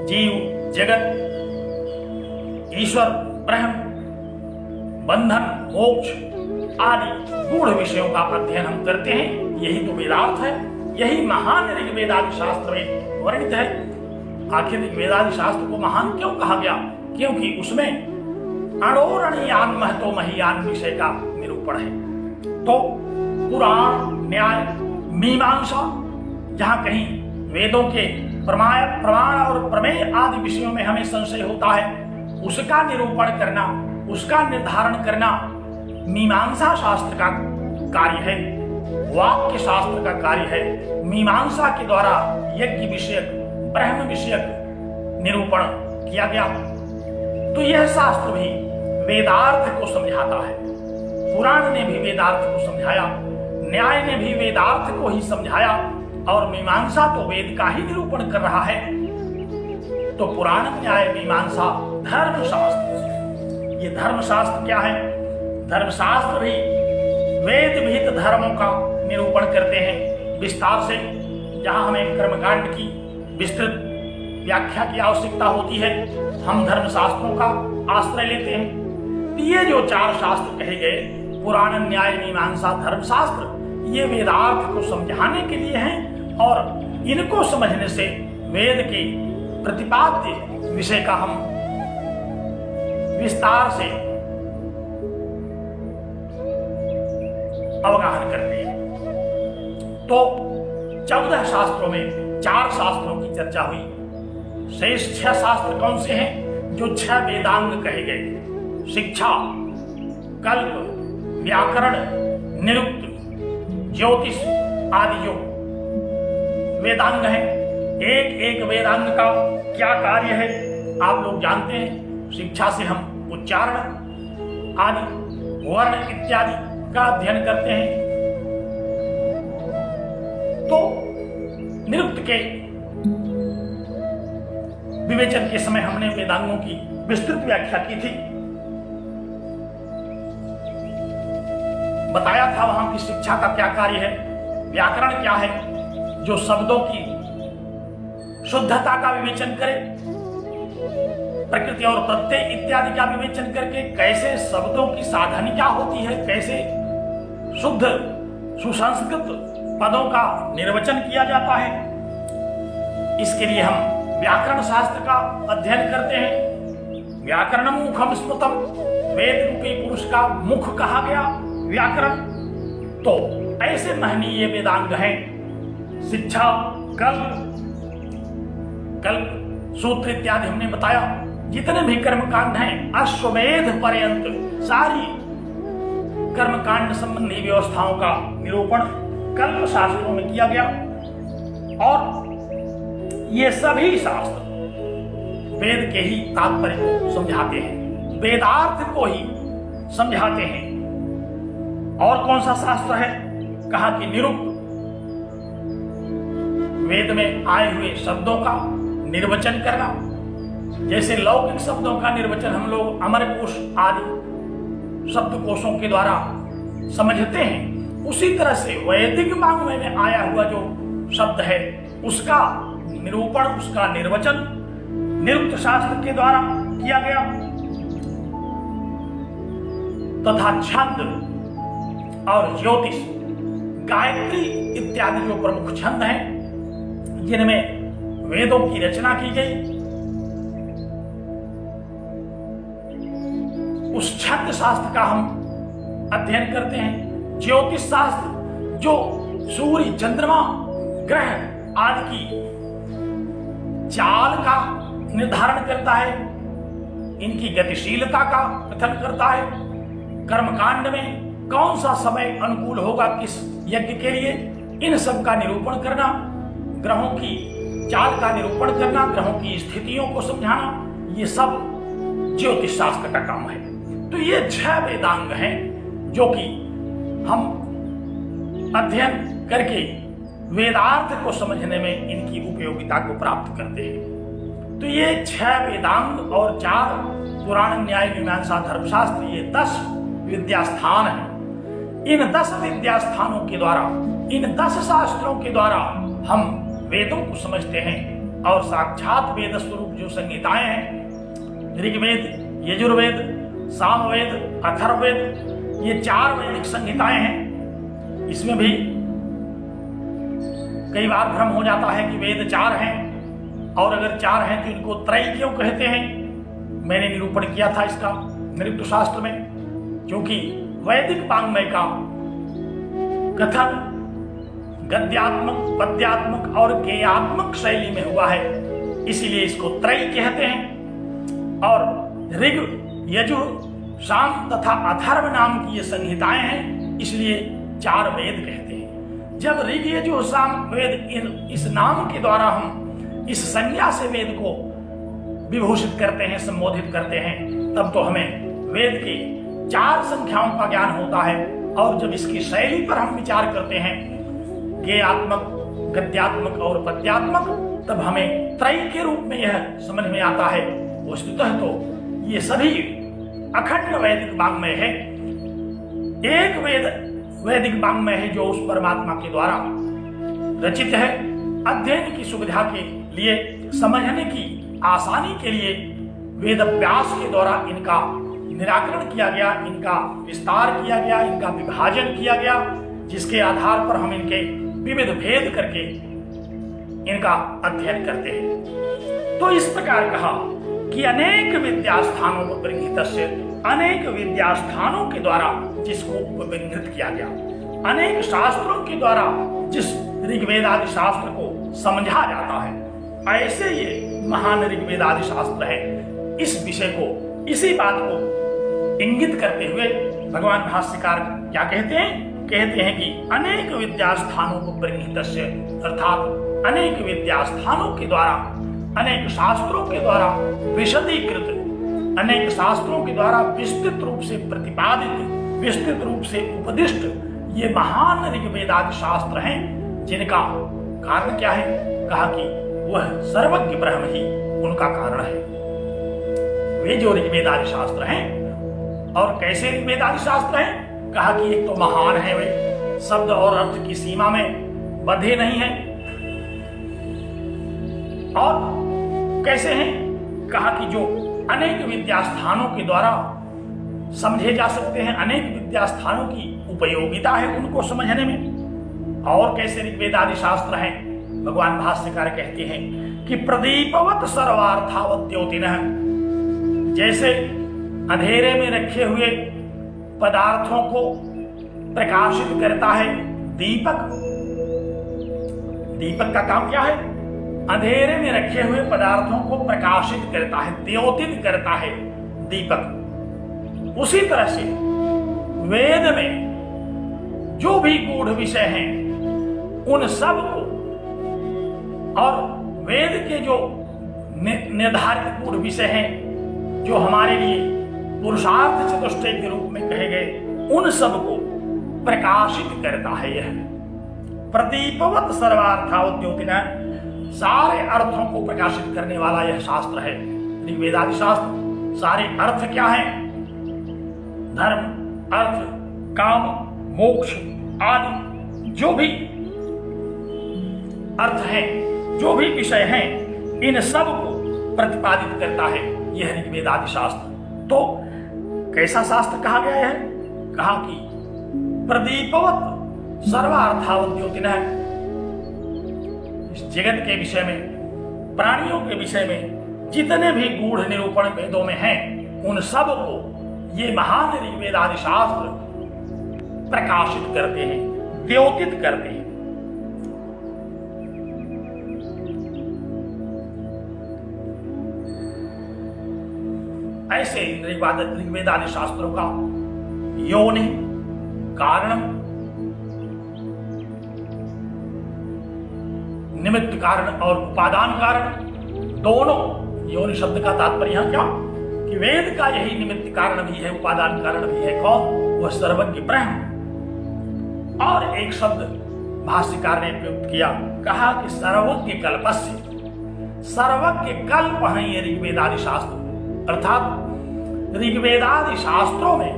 जीव, जगत, ईश्वर, ब्रह्म, बंधन, मोक्ष आदि गूढ़ विषयों का अध्ययन हम करते हैं। यही तो वेदार्थ है, यही महान ऋग्वेदादि शास्त्र में वर्णित है। आखिर ऋग्वेदादि शास्त्र को महान क्यों कहा गया? क्योंकि उसमें अणोरणीयान महतो महियान विषय का निरूपण है। तो पुराण, न्याय, मीमांसा, जहां कहीं वेदों के प्रमाण और प्रमेय आदि विषयों में हमें संशय होता है, उसका निरूपण करना, उसका निर्धारण करना मीमांसा शास्त्र का कार्य है, वाक्य शास्त्र का कार्य है। मीमांसा के द्वारा यज्ञ विषयक, ब्रह्म विषयक निरूपण किया गया। तो यह शास्त्र भी वेदार्थ को समझाता है। पुराण ने भी वेदार्थ को समझाया, न्याय ने भी वेदार्थ को ही समझाया और मीमांसा तो वेद का ही निरूपण कर रहा है। तो पुराण, न्याय, मीमांसा, धर्मशास्त्र। ये धर्मशास्त्र क्या है? धर्मशास्त्र भी वेद विहित धर्मों का निरूपण करते हैं विस्तार से। जहां हमें कर्मकांड की विस्तृत व्याख्या की आवश्यकता होती है, हम धर्मशास्त्रों का आश्रय लेते हैं। ये जो चार शास्त्र कहे गए, पुराण, न्याय, मीमांसा, धर्मशास्त्र, ये वेदार्थ को समझाने के लिए हैं और इनको समझने से वेद के प्रतिपाद्य विषय का हम विस्तार से अवगाहन करते हैं। तो 14 शास्त्रों में 4 शास्त्रों की चर्चा हुई। शेष 6 शास्त्र कौन से हैं? जो 6 वेदांग कहे गए, शिक्षा, कल्प, व्याकरण, निरुक्त, ज्योतिष आदि जो वेदांग है। एक एक वेदांग का क्या कार्य है आप लोग जानते हैं। शिक्षा से हम उच्चारण आदि, वर्ण इत्यादि का अध्ययन करते हैं। तो निरुक्त के विवेचन के समय हमने वेदांगों की विस्तृत व्याख्या की थी। बताया था वहां की शिक्षा का क्या कार्य है। व्याकरण क्या है? जो शब्दों की शुद्धता का विवेचन करे, प्रकृति और प्रत्यय इत्यादि का विवेचन करके कैसे शब्दों की साधन क्या होती है, कैसे शुद्ध सुसंस्कृत पदों का निर्वचन किया जाता है। इसके लिए हम व्याकरण शास्त्र का अध्ययन करते हैं। व्याकरण मुखम स्मृतम, वेद रूपी पुरुष का मुख कहा गया व्याकरण। तो ऐसे महनीय वेदांग हैं शिक्षा, कल्प, सूत्र इत्यादि हमने बताया। जितने भी कर्मकांड हैं अश्वमेध पर्यंत सारी कर्मकांड संबंधी व्यवस्थाओं का निरूपण कल्प शास्त्रों में किया गया। और ये सभी शास्त्र वेद के ही तात्पर्य को समझाते हैं, वेदार्थ को ही समझाते हैं। और कौन सा शास्त्र है? कहा कि निरुक्त, वेद में आए हुए शब्दों का निर्वचन करना, जैसे लौकिक शब्दों का निर्वचन हम लोग अमरकोश आदि शब्दकोशों के द्वारा समझते हैं, उसी तरह से वैदिक वाङ्मय में आया हुआ जो शब्द है उसका निरूपण, उसका निर्वचन निरुक्त शास्त्र के द्वारा किया गया तथा छंद और ज्योतिष, गायत्री इत्यादि जो प्रमुख छंद हैं जिनमें वेदों की रचना की गई, उस छंद शास्त्र का हम अध्ययन करते हैं। ज्योतिष शास्त्र जो सूर्य, चंद्रमा, ग्रह आदि की चाल का निर्धारण करता है, इनकी गतिशीलता का कथन करता है, कर्मकांड में कौन सा समय अनुकूल होगा किस यज्ञ के लिए, इन सब का निरूपण करना, ग्रहों की चाल का निरूपण करना, ग्रहों की स्थितियों को समझाना, ये सब ज्योतिष शास्त्र का काम है। तो ये 6 वेदांग हैं जो कि हम अध्ययन करके वेदार्थ को समझने में इनकी उपयोगिता को प्राप्त करते हैं। तो ये 6 वेदांग और 4 पुराण, न्याय, मीमांसा, धर्मशास्त्र, ये 10 विद्यास्थान हैं। इन 10 विद्यास्थानों के द्वारा, इन 10 शास्त्रों के द्वारा हम वेदों को समझते हैं और साक्षात वेद स्वरूप जो संहिताएं हैं, ऋग्वेद, यजुर्वेद, सामवेद, अथर्ववेद, ये 4 वैदिक संहिताएं हैं। इसमें भी कई बार भ्रम हो जाता है कि वेद 4 हैं और अगर 4 हैं तो इनको त्रयी क्यों कहते हैं। मैंने निरूपण किया था इसका निरुक्त शास्त्र में, क्योंकि वैदिक वाङ्मय का कथन गद्यात्मक, पद्यात्मक और गेयात्मक शैली में हुआ है, इसीलिए इसको त्रयी कहते हैं। और ऋग, यजुर, साम तथा अथर्व नाम की ये संहिताएं हैं, इसलिए 4 वेद कहते हैं। जब ऋग, यजुर, साम वेद इस नाम के द्वारा हम इस संज्ञा से वेद को विभूषित करते हैं, संबोधित करते हैं, तब तो हमें वेद की 4 संख्याओं का ज्ञान होता है। और जब इसकी शैली पर हम विचार करते हैं, गेयात्मक, गद्यात्मक और पद्यात्मक, तब हमें त्रयी के रूप में यह समझ में आता है। वस्तुतः तो ये सभी अखंड वैदिक वाङ्मय है। एक वेद वैदिक वाङ्मय है जो उस परमात्मा के द्वारा रचित है। अध्ययन की सुविधा के लिए, समझने की आसानी के लिए वेद अभ्यास के द्वारा इनका निराकरण किया गया, इनका विस्तार किया गया, इनका विभाजन किया गया, जिसके आधार पर हम इनके विविध भेद करके इनका अध्ययन करते हैं। तो इस प्रकार कहा कि अनेक विद्यास्थानों को परिहितस्य, अनेक विद्यास्थानों के द्वारा जिसको उपविंगित किया गया, अनेक शास्त्रों के द्वारा जिस ऋग्वेद आदि शास्त्र को समझा जाता है, ऐसे ये महान ऋग्वेद आदि शास्त्र है। इस विषय को, इसी बात को इंगित करते हुए भगवान भाष्यकार क्या कहते हैं? कहते हैं कि अनेक विद्यास्थानों को परिहितस्य, अर्थात अनेक विद्यास्थानों के द्वारा, अनेक शास्त्रों के द्वारा विशदीकृत, अनेक शास्त्रों के द्वारा विस्तृत रूप से प्रतिपादित, विस्तृत रूप से उपदिष्ट ये महान ऋग्वेद आदि शास्त्र हैं, जिनका कारण क्या है? कहा कि वह सर्वज्ञ ब्रह्म ही उनका कारण है। वे जो ऋग्वेद आदि शास्त्र हैं, और कैसे ऋग्वेद आदि शास्त्र हैं? कहा कि एक तो महान है, वे शब्द और अर्थ की सीमा में बंधे नहीं हैं। और कैसे हैं? कहा कि जो अनेक विद्यास्थानों के द्वारा समझे जा सकते हैं, अनेक विद्यास्थानों की उपयोगिता है उनको समझने में। और कैसे ऋग्वेद आदि शास्त्र हैं? भगवान भाष्यकार कहते हैं कि प्रदीपवत सर्वार्थावत ज्योतिनः, जैसे अंधेरे में रखे हुए पदार्थों को प्रकाशित करता है दीपक। दीपक का काम क्या है? अंधेरे में रखे हुए पदार्थों को प्रकाशित करता है, द्योतित करता है दीपक। उसी तरह से वेद में जो भी गूढ़ विषय हैं उन सब को, और वेद के जो निर्धारित गूढ़ विषय हैं जो हमारे लिए पुरुषार्थ चतुष्टय के रूप में कहे गए, उन सब को प्रकाशित करता है। यह प्रदीपवत सर्वार्थावत ज्योतिनः, सारे अर्थों को प्रकाशित करने वाला यह शास्त्र है ऋग्वेदादि शास्त्र सारे अर्थ क्या है? धर्म, अर्थ, काम, मोक्ष आदि जो भी अर्थ है, जो भी विषय है, इन सब को प्रतिपादित करता है यह ऋग्वेदादि शास्त्र। तो कैसा शास्त्र कहा गया है? कहा कि प्रदीपवत सर्वार्थावत ज्योतिनः, इस जगत के विषय में, प्राणियों के विषय में जितने भी गूढ़ निरूपण वेदों में हैं, उन सब को ये महान ऋग्वेदादि शास्त्र प्रकाशित करते हैं, द्योतित करते हैं। ऐसे ऋग्वेदादि शास्त्रों का योनि, कारण, निमित्त कारण और उपादान कारण, दोनों, योनि शब्द का तात्पर्य यहां क्या कि वेद का यही निमित्त कारण भी है, उपादान कारण भी है। कौन? वह सर्वज्ञ ब्रह्म। और एक शब्द भाष्यकार ने प्रयुक्त किया, कहा कि सर्वज्ञ कल्पस्य, सर्वज्ञ कल्प है ये ऋग्वेदादि शास्त्र। अर्थात ऋग्वेदादि शास्त्रों में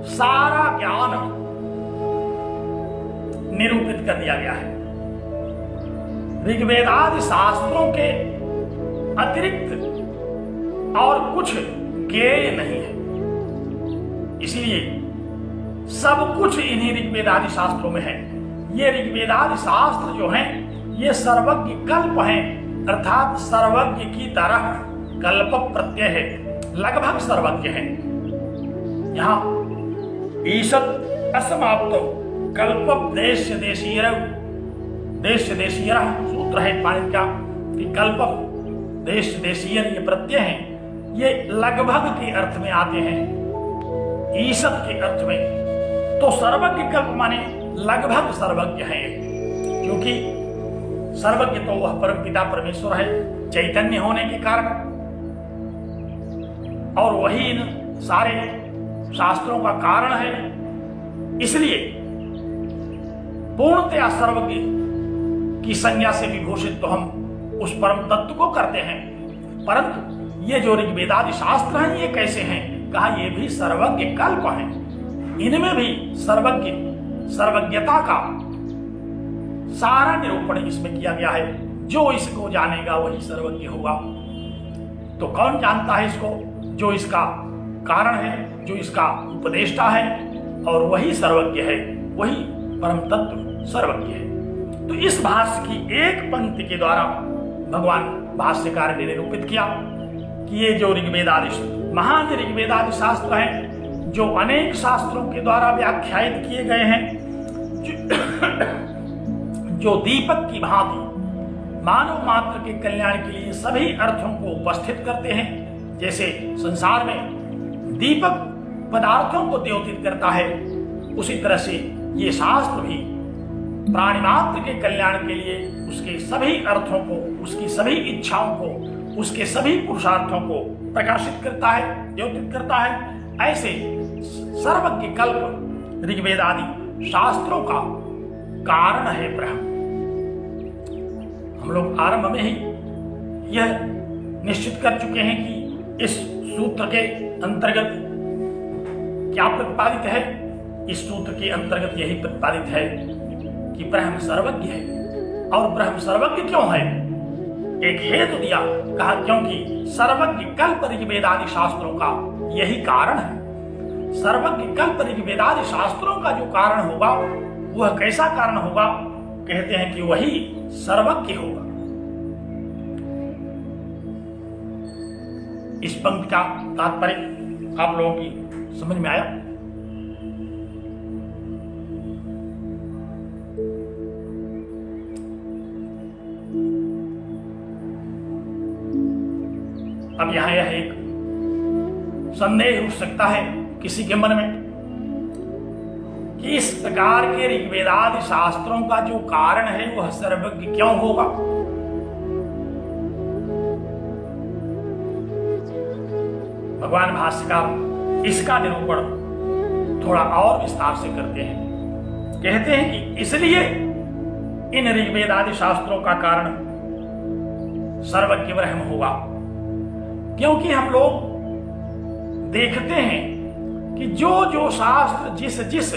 सारा ज्ञान निरूपित कर दिया गया है। ऋग्वेदादि शास्त्रों के अतिरिक्त और कुछ ज्ञेय नहीं है, इसलिए सब कुछ इन्हीं ऋग्वेदादि शास्त्रों में है। ये ऋग्वेदादि शास्त्र जो हैं, ये सर्वज्ञ कल्प हैं, अर्थात सर्वज्ञ की तरह कल्प प्रत्यय है, लगभग सर्वज्ञ है। यहां ईशत असमाप्त कल्प देश देशीय सूत्र है पाणिनि का कि कल्प देश देशीय ये प्रत्यय हैं, ये लगभग के अर्थ में आते हैं, ईशत के अर्थ में। तो सर्वज्ञ कल्प माने लगभग सर्वज्ञ है, क्योंकि सर्वज्ञ तो वह परमपिता परमेश्वर है चैतन्य होने के कारण, और वही इन सारे शास्त्रों का कारण है। इसलिए पूर्णतया सर्वज्ञ की संज्ञा से विभूषित तो हम उस परम तत्व को करते हैं, परंतु ये जो ऋग्वेदादि शास्त्र हैं ये कैसे हैं? कहा ये भी सर्वज्ञ कल्प हैं, इनमें भी सर्वज्ञता का सारा निरूपण इसमें किया गया है। जो इसको जानेगा वही सर्वज्ञ होगा। तो कौन जानता है इसको? जो इसका कारण है, जो इसका उपदेष्टा है, और वही सर्वज्ञ है, वही परम तत्व सर्वज्ञ है। तो इस भाष्य की एक पंक्ति के द्वारा भगवान भाष्यकार ने निरूपित किया कि ये जो ऋग्वेदादि महान ऋग्वेदादि शास्त्र हैं, जो अनेक शास्त्रों के द्वारा व्याख्यायित किए गए हैं, जो दीपक की भांति मानव मात्र के कल्याण के लिए सभी अर्थों को उपस्थित करते हैं। जैसे संसार में दीपक पदार्थों को द्योतित करता है, उसी तरह से ये शास्त्र भी प्राणी मात्र के कल्याण के लिए उसके सभी अर्थों को, उसकी सभी इच्छाओं को, उसके सभी पुरुषार्थों को प्रकाशित करता है, द्योतित करता है। ऐसे सर्वज्ञ कल्प ऋग्वेदादि शास्त्रों का कारण है ब्रह्म। हम लोग आरंभ में ही यह निश्चित कर चुके हैं कि इस सूत्र के अंतर्गत क्या प्रतिपादित है। इस सूत्र के अंतर्गत यही प्रतिपादित है कि ब्रह्म सर्वज्ञ है। और ब्रह्म सर्वज्ञ क्यों है? एक हेतु दिया, कहा क्योंकि सर्वज्ञ कल्प ऋग्वेदादि शास्त्रों का यही कारण है। सर्वज्ञ कल्प ऋग्वेदादि शास्त्रों का जो कारण होगा वह कैसा कारण होगा? कहते हैं कि वही सर्वज्ञ होगा। इस पंक्ति का तात्पर्य आप लोगों की समझ में आया? अब यहां यह एक संदेह उठ सकता है किसी के मन में कि इस प्रकार के ऋग्वेदादि शास्त्रों का जो कारण है वह सर्वज्ञ क्यों होगा? भगवान भाष्यकार इसका निरूपण थोड़ा और विस्तार से करते हैं। कहते हैं कि इसलिए इन ऋग्वेदादि शास्त्रों का कारण सर्वज्ञ ब्रह्म होगा। क्योंकि हम लोग देखते हैं कि जो जो शास्त्र जिस जिस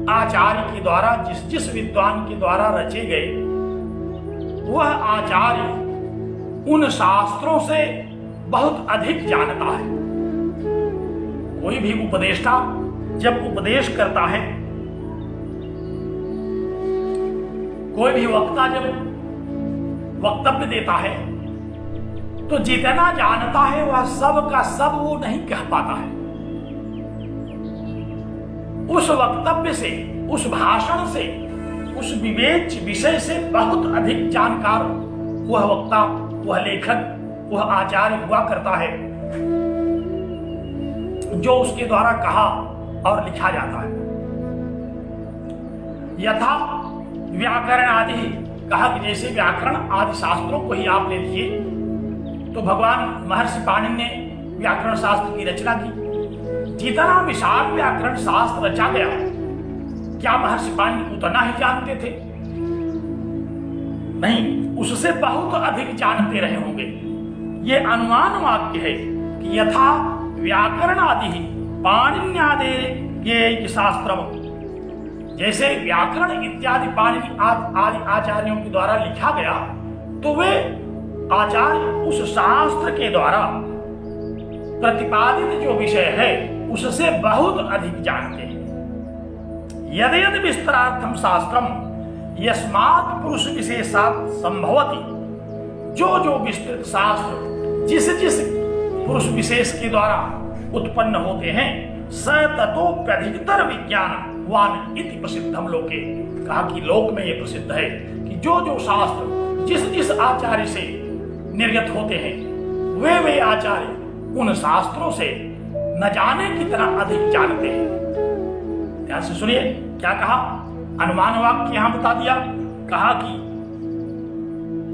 आचार्य के द्वारा, जिस जिस विद्वान के द्वारा रचे गए, वह आचार्य उन शास्त्रों से बहुत अधिक जानता है। कोई भी उपदेष्टा जब उपदेश करता है, कोई भी वक्ता जब वक्तव्य देता है, तो जितना जानता है वह सब का सब वो नहीं कह पाता है। उस वक्तव्य से, उस भाषण से, उस विवेच्य विषय से बहुत अधिक जानकार वह वक्ता, वह लेखक, वह आचार्य हुआ करता है जो उसके द्वारा कहा और लिखा जाता है। यथा व्याकरण आदि, कहा कि जैसे व्याकरण आदि शास्त्रों को ही आप ले लीजिए, तो भगवान महर्षि पाणिनि ने व्याकरण शास्त्र की रचना की। जितना विशाल व्याकरण शास्त्र रचा गया, क्या महर्षि पाणिनि उतना ही जानते थे? नहीं, उससे बहुत अधिक जानते रहे होंगे। ये अनुमान वाक्य है कि यथा व्याकरण आदि पाणिन्यादि ये शास्त्रम, जैसे व्याकरण इत्यादि पाणिनि आदि आचार्यों के द्वारा लिखा गया, तो वे आचार्य उस शास्त्र के द्वारा प्रतिपादित जो विषय है उससे बहुत अधिक जानते हैं। यदि यदि विस्तरार्थम शास्त्रम यस्मात् पुरुष विशेषात् संभवति, जो जो विस्तृत शास्त्र जिस जिस पुरुष विशेष के द्वारा उत्पन्न होते हैं, स ततोप्यधिकतर विज्ञानवान इति प्रसिद्धम लोके, कहा कि लोक में यह प्रसिद्ध है कि जो जो शास्त्र जिस जिस आचार्य से निर्गत होते हैं, वे आचार्य उन शास्त्रों से न जाने कितना अधिक जानते हैं। ध्यान से सुनिए क्या कहा, अनुमान वाक्य यहां बता दिया। कहा कि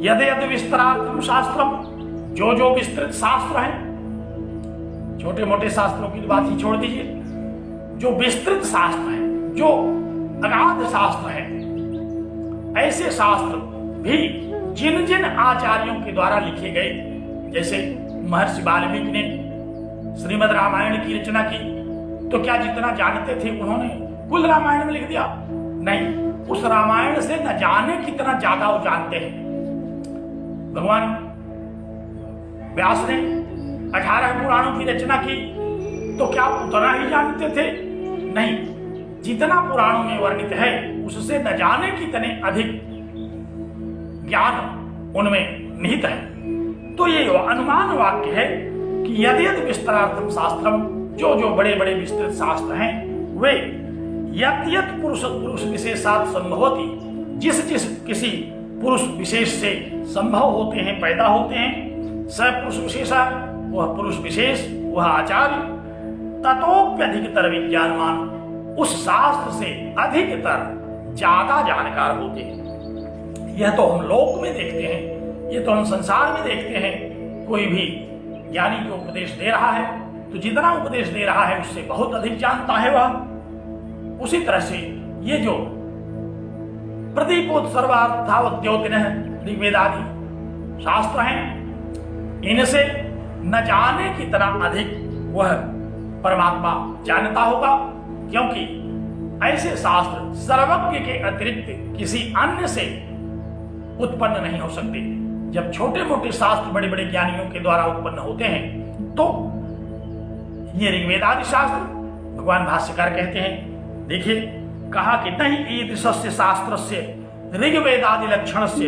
यदि यदि विस्तरार्थम शास्त्रम, जो जो विस्तृत शास्त्र हैं, छोटे मोटे शास्त्रों की बात ही छोड़ दीजिए, जो विस्तृत शास्त्र हैं, जो अगाध शास्त्र हैं, ऐसे शास्त्र भी जिन जिन आचार्यों के द्वारा लिखे गए, जैसे महर्षि वाल्मीकि ने श्रीमद् रामायण की रचना की, तो क्या जितना जानते थे उन्होंने कुल रामायण में लिख दिया? नहीं, उस रामायण से न जाने कितना ज्यादा वो जानते हैं। भगवान व्यास ने 18 पुराणों की रचना की, तो क्या उतना ही जानते थे? नहीं, जितना पुराणों में वर्णित है उससे न जाने कितने अधिक ज्ञान उनमें निहित है। तो ये अनुमान वाक्य है कि यदि यदि विस्तरार्थम शास्त्रम, जो जो बड़े बड़े विस्तृत शास्त्र हैं, वे यत यत पुरुष विशेषात् संभवति, जिस जिस किसी पुरुष विशेष से संभव होते हैं, पैदा होते हैं, स पुरुष विशेषा, वह पुरुष विशेष, वह आचार्य, ततोप्यधिकतर विज्ञानवान, उस शास्त्र से अधिकतर ज्यादा जानकार होते हैं। यह तो हम लोक में देखते हैं, ये तो हम संसार में देखते हैं। कोई भी ज्ञानी को उपदेश दे रहा है, तो जितना उपदेश दे रहा है उससे बहुत अधिक जानता है वह। उसी तरह से ये जो प्रदीपोत्सर्गार्थावद्योतिनः ऋग्वेद आदि शास्त्र हैं, इनसे न जाने कितना अधिक वह परमात्मा जानता होगा, क्योंकि ऐसे शास्त्र सर्वज्ञ के अतिरिक्त किसी अन्य से उत्पन्न नहीं हो सकते। जब छोटे मोटे शास्त्र बड़े बड़े ज्ञानियों के द्वारा उत्पन्न होते हैं, तो ये ऋग्वेद आदि शास्त्र, भगवान भाष्यकार कहते हैं, देखिए कहा कि नहीं ईदृशस्य शास्त्रस्य ऋग्वेदादि लक्षणस्य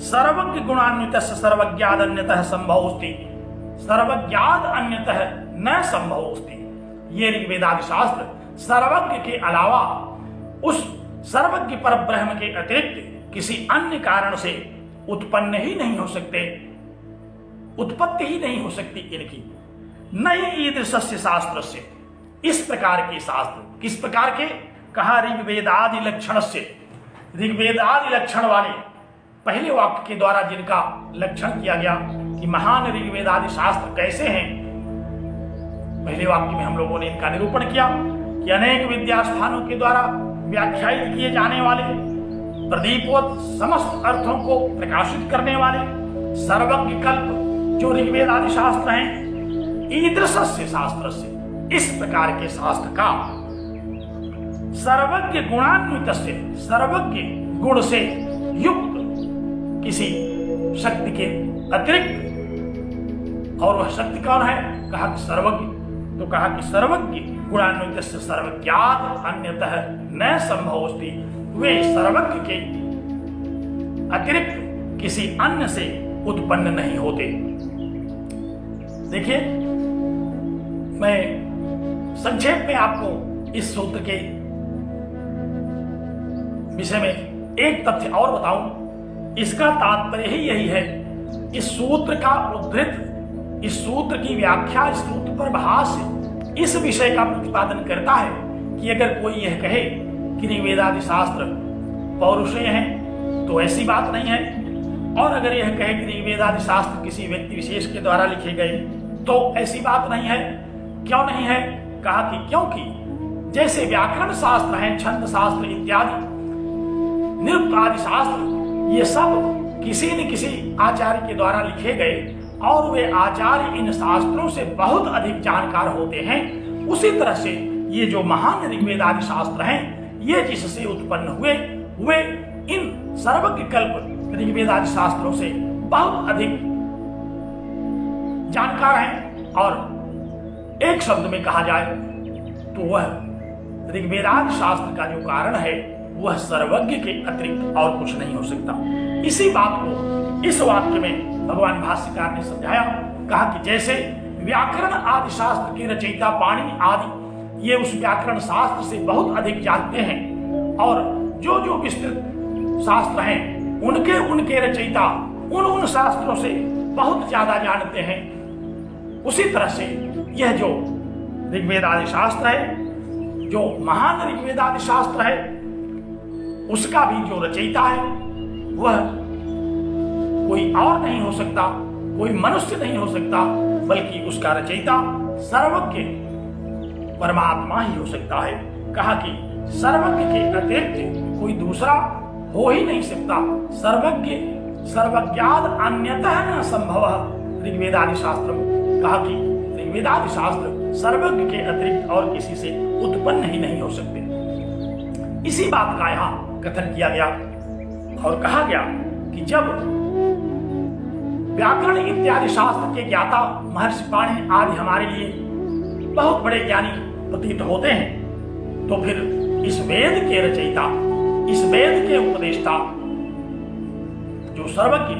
सर्वज्ञ गुणान्वितस्य सर्वज्ञादन्यतः संभवोस्ति, सर्वज्ञाद अन्यतः न संभवोस्ति। ये ऋग्वेदादि शास्त्र सर्वज्ञ के अलावा उस सर्वज्ञ पर ब्रह्म के अतिरिक्त किसी अन्य कारण से उत्पन्न ही नहीं हो सकते, उत्पत्ति ही नहीं हो सकती इनकी। नहीं ईदृशस्य शास्त्रस्य, इस प्रकार के शास्त्र, किस प्रकार के? कहा ऋग्वेदादि लक्षण से, ऋग्वेदादि लक्षण वाले पहले वाक्य के द्वारा जिनका लक्षण किया गया कि महान ऋग्वेदादि शास्त्र कैसे हैं, पहले वाक्य में हम लोगों ने इनका निरूपण किया कि अनेक विद्यास्थानों के द्वारा व्याख्यायित किए जाने वाले प्रदीपवत समस्त अर्थों को प्रकाशित करने वाले सर्वज्ञ कल्प जो ऋग्वेद आदि शास्त्र हैं, ईदृशस्य शास्त्र से, इस प्रकार के शास्त्र का सर्वज्ञ गुणान्वित से, सर्वज्ञ गुण से युक्त किसी शक्ति के अतिरिक्त, और वह शक्ति कौन है? कहा कि सर्वज्ञ। तो कहा कि सर्वज्ञ गुणान्वित से सर्वज्ञात अन्यतः न संभवस्ति, वे सर्वज्ञ के अतिरिक्त किसी अन्य से उत्पन्न नहीं होते। देखिए, मैं संक्षेप में आपको इस सूत्र के विषय में एक तथ्य और बताऊं। इसका तात्पर्य ही यही है, इस सूत्र का उद्धृत, इस सूत्र की व्याख्या, इस सूत्र पर भाष्य इस विषय का प्रतिपादन करता है कि अगर कोई यह कहे कि ऋग्वेदादि शास्त्र पौरुषेय हैं तो ऐसी बात नहीं है, और अगर यह कहे कि ऋग्वेदादि शास्त्र किसी व्यक्ति विशेष के द्वारा लिखे गए तो ऐसी बात नहीं है। क्यों नहीं है? कहा कि क्योंकि जैसे व्याकरण शास्त्र हैं, छंद शास्त्र इत्यादि, निरुक्त आदि शास्त्र, ये सब किसी न किसी आचार्य के द्वारा लिखे गए और वे आचार्य इन शास्त्रों से बहुत अधिक जानकार होते हैं, उसी तरह से ये जो महान ऋग्वेद आदि शास्त्र हैं, ये जिससे उत्पन्न हुए, वे इन सर्वज्ञ कल्प ऋग्वेद आदि शास्त्रों से बहुत अधिक जानकार हैं। और एक शब्द में कहा जाए तो वह ऋग्वेद आदि शास्त्र का जो कारण है वह सर्वज्ञ के अतिरिक्त और कुछ नहीं हो सकता। इसी बात को इस वाक्य में भगवान भाष्यकार ने समझाया। कहा कि जैसे व्याकरण आदि शास्त्र के रचयिता पाणिनि आदि ये उस व्याकरण शास्त्र से बहुत अधिक जानते हैं, और जो जो विस्तृत शास्त्र हैं उनके उनके रचयिता उन शास्त्रों से बहुत ज्यादा जानते हैं, उसी तरह से यह जो ऋग्वेद आदि शास्त्र है, जो महान ऋग्वेद आदि शास्त्र है, उसका भी जो रचयिता है वह कोई और नहीं हो सकता, कोई मनुष्य नहीं हो सकता, बल्कि उसका रचयिता सर्वज्ञ परमात्मा ही हो सकता है। कहा कि सर्वज्ञ के अतिरिक्त कोई दूसरा हो ही नहीं सकता। सर्वज्ञ सर्वज्ञाद अन्यतः न संभव ऋग्वेदादि शास्त्र। कहा कि ऋग्वेदादि शास्त्र सर्वज्ञ के अतिरिक्त और किसी से उत्पन्न ही नहीं हो सकते। इसी बात का यहाँ कथन किया गया और कहा गया कि जब व्याकरण इत्यादि शास्त्र के ज्ञाता महर्षि पाणिनि आदि हमारे लिए बहुत बड़े ज्ञानी प्रतीत होते हैं, तो फिर इस वेद के रचयिता, इस वेद के उपदेष्टा जो सर्वज्ञ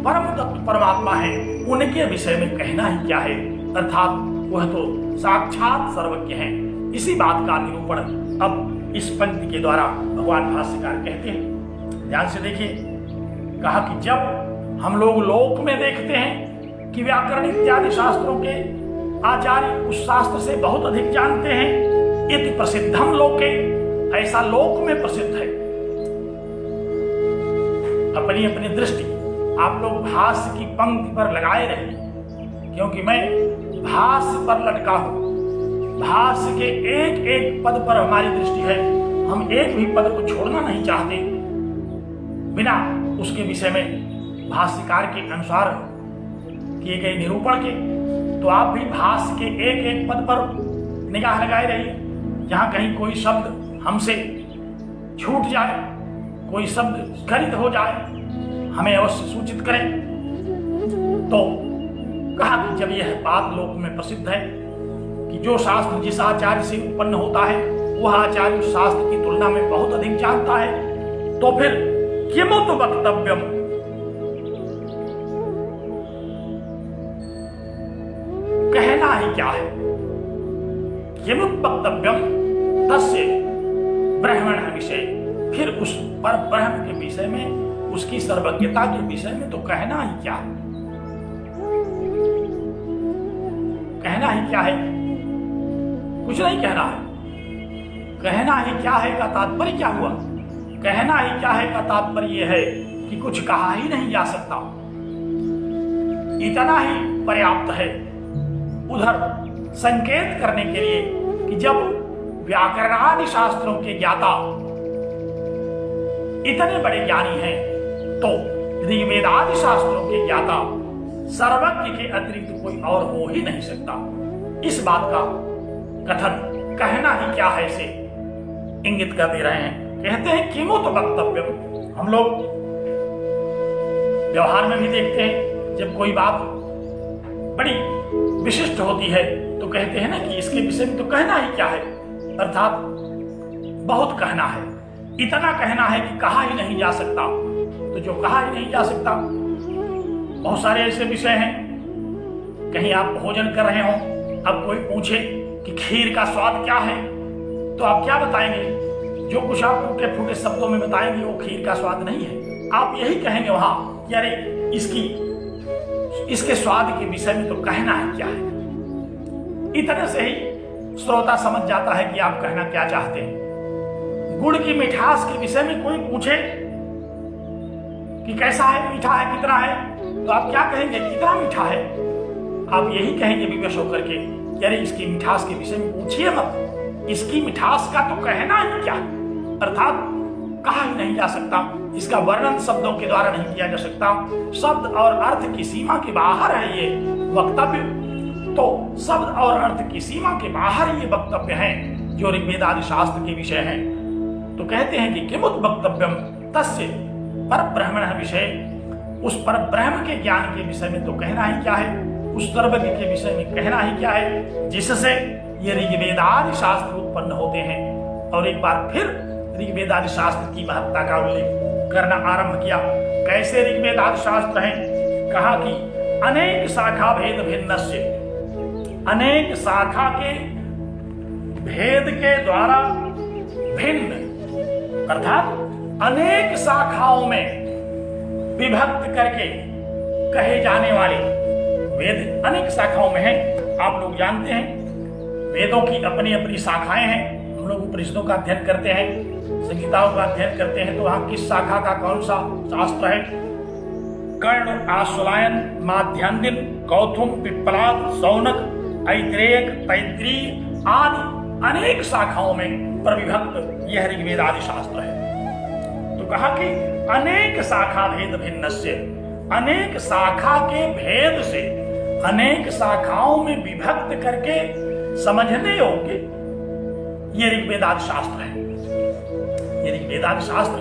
परम तत्व परमात्मा है, उनके विषय में कहना ही क्या है, अर्थात वह तो साक्षात सर्वज्ञ हैं। इसी बात का निरूपण अब इस पंक्ति के द्वारा भगवान भाष्यकार कहते हैं। ध्यान से देखिए, कहा कि जब हम लोग लोक में देखते हैं कि व्याकरण इत्यादि शास्त्रों के आचार्य उस शास्त्र से बहुत अधिक जानते हैं, इति प्रसिद्धम लोके, ऐसा लोक में प्रसिद्ध है। अपनी अपनी दृष्टि आप लोग भाष्य की पंक्ति पर लगाए रहिए, क्योंकि मैं भाष्य पर लटका हूं। भाष्य के एक एक पद पर हमारी दृष्टि है, हम एक भी पद को छोड़ना नहीं चाहते बिना उसके विषय में भाष्यकार के अनुसार किए गए निरूपण के। तो आप भी भाष्य के एक एक पद पर निगाह लगाए रहिए। जहां कहीं कोई शब्द हमसे छूट जाए, कोई शब्द स्खलित हो जाए, हमें अवश्य सूचित करें। तो कहा कि जब यह बात लोक में प्रसिद्ध है कि जो शास्त्र जिस आचार्य से उत्पन्न होता है वह आचार्य उस शास्त्र की तुलना में बहुत अधिक जानता है, तो फिर किमुत वक्तव्यम, कहना ही क्या है। किमुत वक्तव्यम तस्य ब्रह्मण विषय, फिर उस पर ब्रह्म के विषय में, उसकी सर्वज्ञता के विषय में तो कहना ही क्या है। कहना ही क्या है, कुछ नहीं कहना है। कहना ही क्या है का तात्पर्य क्या हुआ? कहना ही क्या है का तात्पर्य यह है कि कुछ कहा ही नहीं जा सकता, इतना ही पर्याप्त है उधर संकेत करने के लिए कि जब व्याकरणादि शास्त्रों के ज्ञाता इतने बड़े ज्ञानी हैं तो ऋग्वेदादि शास्त्रों के ज्ञाता सर्वज्ञ के अतिरिक्त कोई और हो ही नहीं सकता। इस बात का कथन कहना ही क्या है से इंगित कर दे रहे हैं। कहते हैं किमुत वक्तव्यम। हम लोग व्यवहार में भी देखते हैं जब कोई बात बड़ी विशिष्ट होती है तो कहते हैं ना कि इसके विषय में तो कहना ही क्या है, अर्थात बहुत कहना है, इतना कहना है कि कहा ही नहीं जा सकता। तो जो कहा ही नहीं जा सकता, बहुत सारे ऐसे विषय हैं। कहीं आप भोजन कर रहे हो, अब कोई पूछे कि खीर का स्वाद क्या है, तो आप क्या बताएंगे? जो कुछ आप टूटे फूटे शब्दों में बताएंगे वो खीर का स्वाद नहीं है। आप यही कहेंगे वहां कि अरे इसके स्वाद के विषय में तो कहना है क्या है। इतने से ही श्रोता समझ जाता है कि आप कहना क्या चाहते हैं। गुड़ की मिठास के विषय में कोई पूछे कि कैसा है, मीठा है, कितना है, तो आप क्या कहेंगे? कितना मीठा है। आप यही कहेंगे विवश होकर के कि अरे इसकी मिठास के विषय में पूछिए मत, इसकी मिठास का तो कहना ही क्या, अर्थात कहा ही नहीं जा सकता। इसका वर्णन शब्दों के द्वारा नहीं किया जा सकता। शब्द और अर्थ की सीमा के बाहर है ये वक्तव्य। तो शब्द और अर्थ की सीमा के बाहर ये वक्तव्य हैं जो ऋग्वेद आदि शास्त्र के विषय हैं। तो कहते हैं कि किमुत वक्तव्यम तस्य पर ब्रह्मण विषय। उस पर ब्रह्म के ज्ञान के विषय में तो कहना ही क्या है, उस सर्वज्ञ के विषय में कहना ही क्या है, जिससे ये ऋग्वेद आदि शास्त्र उत्पन्न होते हैं। और एक बार फिर ऋग्वेद आदि शास्त्र की महत्ता का उल्लेख करना आरंभ किया। कैसे ऋग्वेद आदि शास्त्र हैं? कहा कि अनेक शाखा भेद भिन्नस्य, अनेक शाखा के भेद के द्वारा भिन्न, अर्थात अनेक शाखाओं में विभक्त करके कहे जाने वाले वेद अनेक शाखाओं में हैं। आप लोग जानते हैं वेदों की अपनी अपनी शाखाएं हैं। हम लोग उपनिषदों का अध्ययन करते हैं, संहिताओं का अध्ययन करते हैं, तो वहां किस शाखा का कौन सा शास्त्र है? कर्ण, आश्वलायन, माध्यान्दिन, कौथुम, पिप्पलाद, शौनक, ऐत्रेयक, तैत्रीय आदि अनेक शाखाओं में प्रविभक्त यह ऋग्वेद आदि शास्त्र है। तो कहा कि अनेक शाखा भेद भिन्नस्य, अनेक शाखा के भेद से अनेक शाखाओं में विभक्त करके समझने योग्य ये ऋग्वेद आदि शास्त्र है। ये ऋग्वेद आदि शास्त्र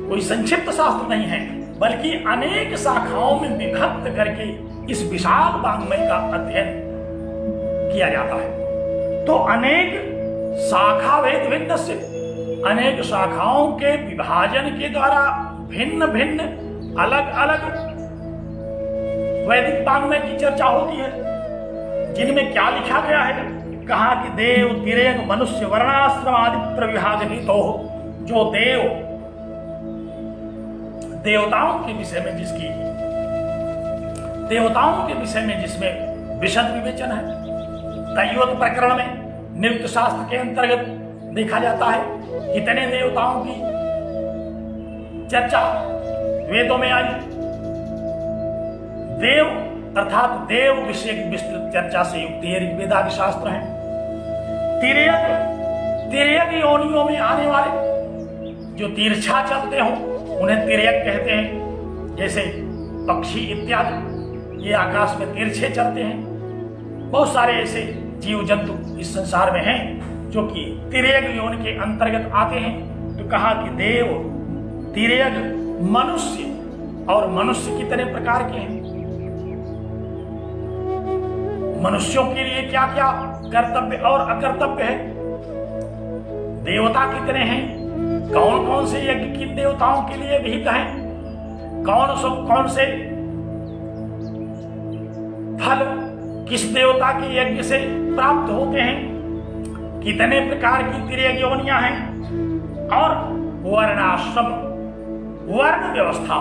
कोई संक्षिप्त शास्त्र नहीं है, बल्कि अनेक शाखाओं में विभक्त करके इस विशाल वाङ्मय का अध्ययन किया जाता है। तो अनेक शाखा भेद भिन्न से, अनेक शाखाओं के विभाजन के द्वारा भिन्न भिन्न अलग अलग वैदिक वाङ्मय की चर्चा होती है, जिनमें क्या लिखा गया है? कहा कि देव, तिर्यक, मनुष्य, वर्णाश्रम आदि प्रविभाग हितो। जो देवताओं के विषय में जिसकी, देवताओं के विषय में जिसमें विशद विवेचन है, दैवत प्रकरण में निरुक्त शास्त्र के अंतर्गत देखा जाता है कितने देवताओं की चर्चा वेदों में आई। देव अर्थात देव विषय की विस्तृत चर्चा से युक्त ये ऋग्वेद आदि शास्त्र हैं। तिर्यक योनियों में आने वाले जो तिरछा चलते हो उन्हें तिर्यक कहते हैं। जैसे पक्षी इत्यादि ये आकाश में तिरछे चलते हैं। बहुत सारे ऐसे जीव जंतु इस संसार में हैं जो कि तिर्यक योनि के अंतर्गत आते हैं। तो कहा कि देव, तिर्यक, मनुष्य, और मनुष्य कितने प्रकार के हैं, मनुष्यों के लिए क्या क्या कर्तव्य और अकर्तव्य है, देवता कितने हैं, कौन कौन से यज्ञ किन देवताओं के लिए विहित हैं, कौन से फल किस देवता के यज्ञ से प्राप्त होते हैं, कितने प्रकार की तिर्यक योनियां हैं, और वर्णाश्रम वर्ण व्यवस्था।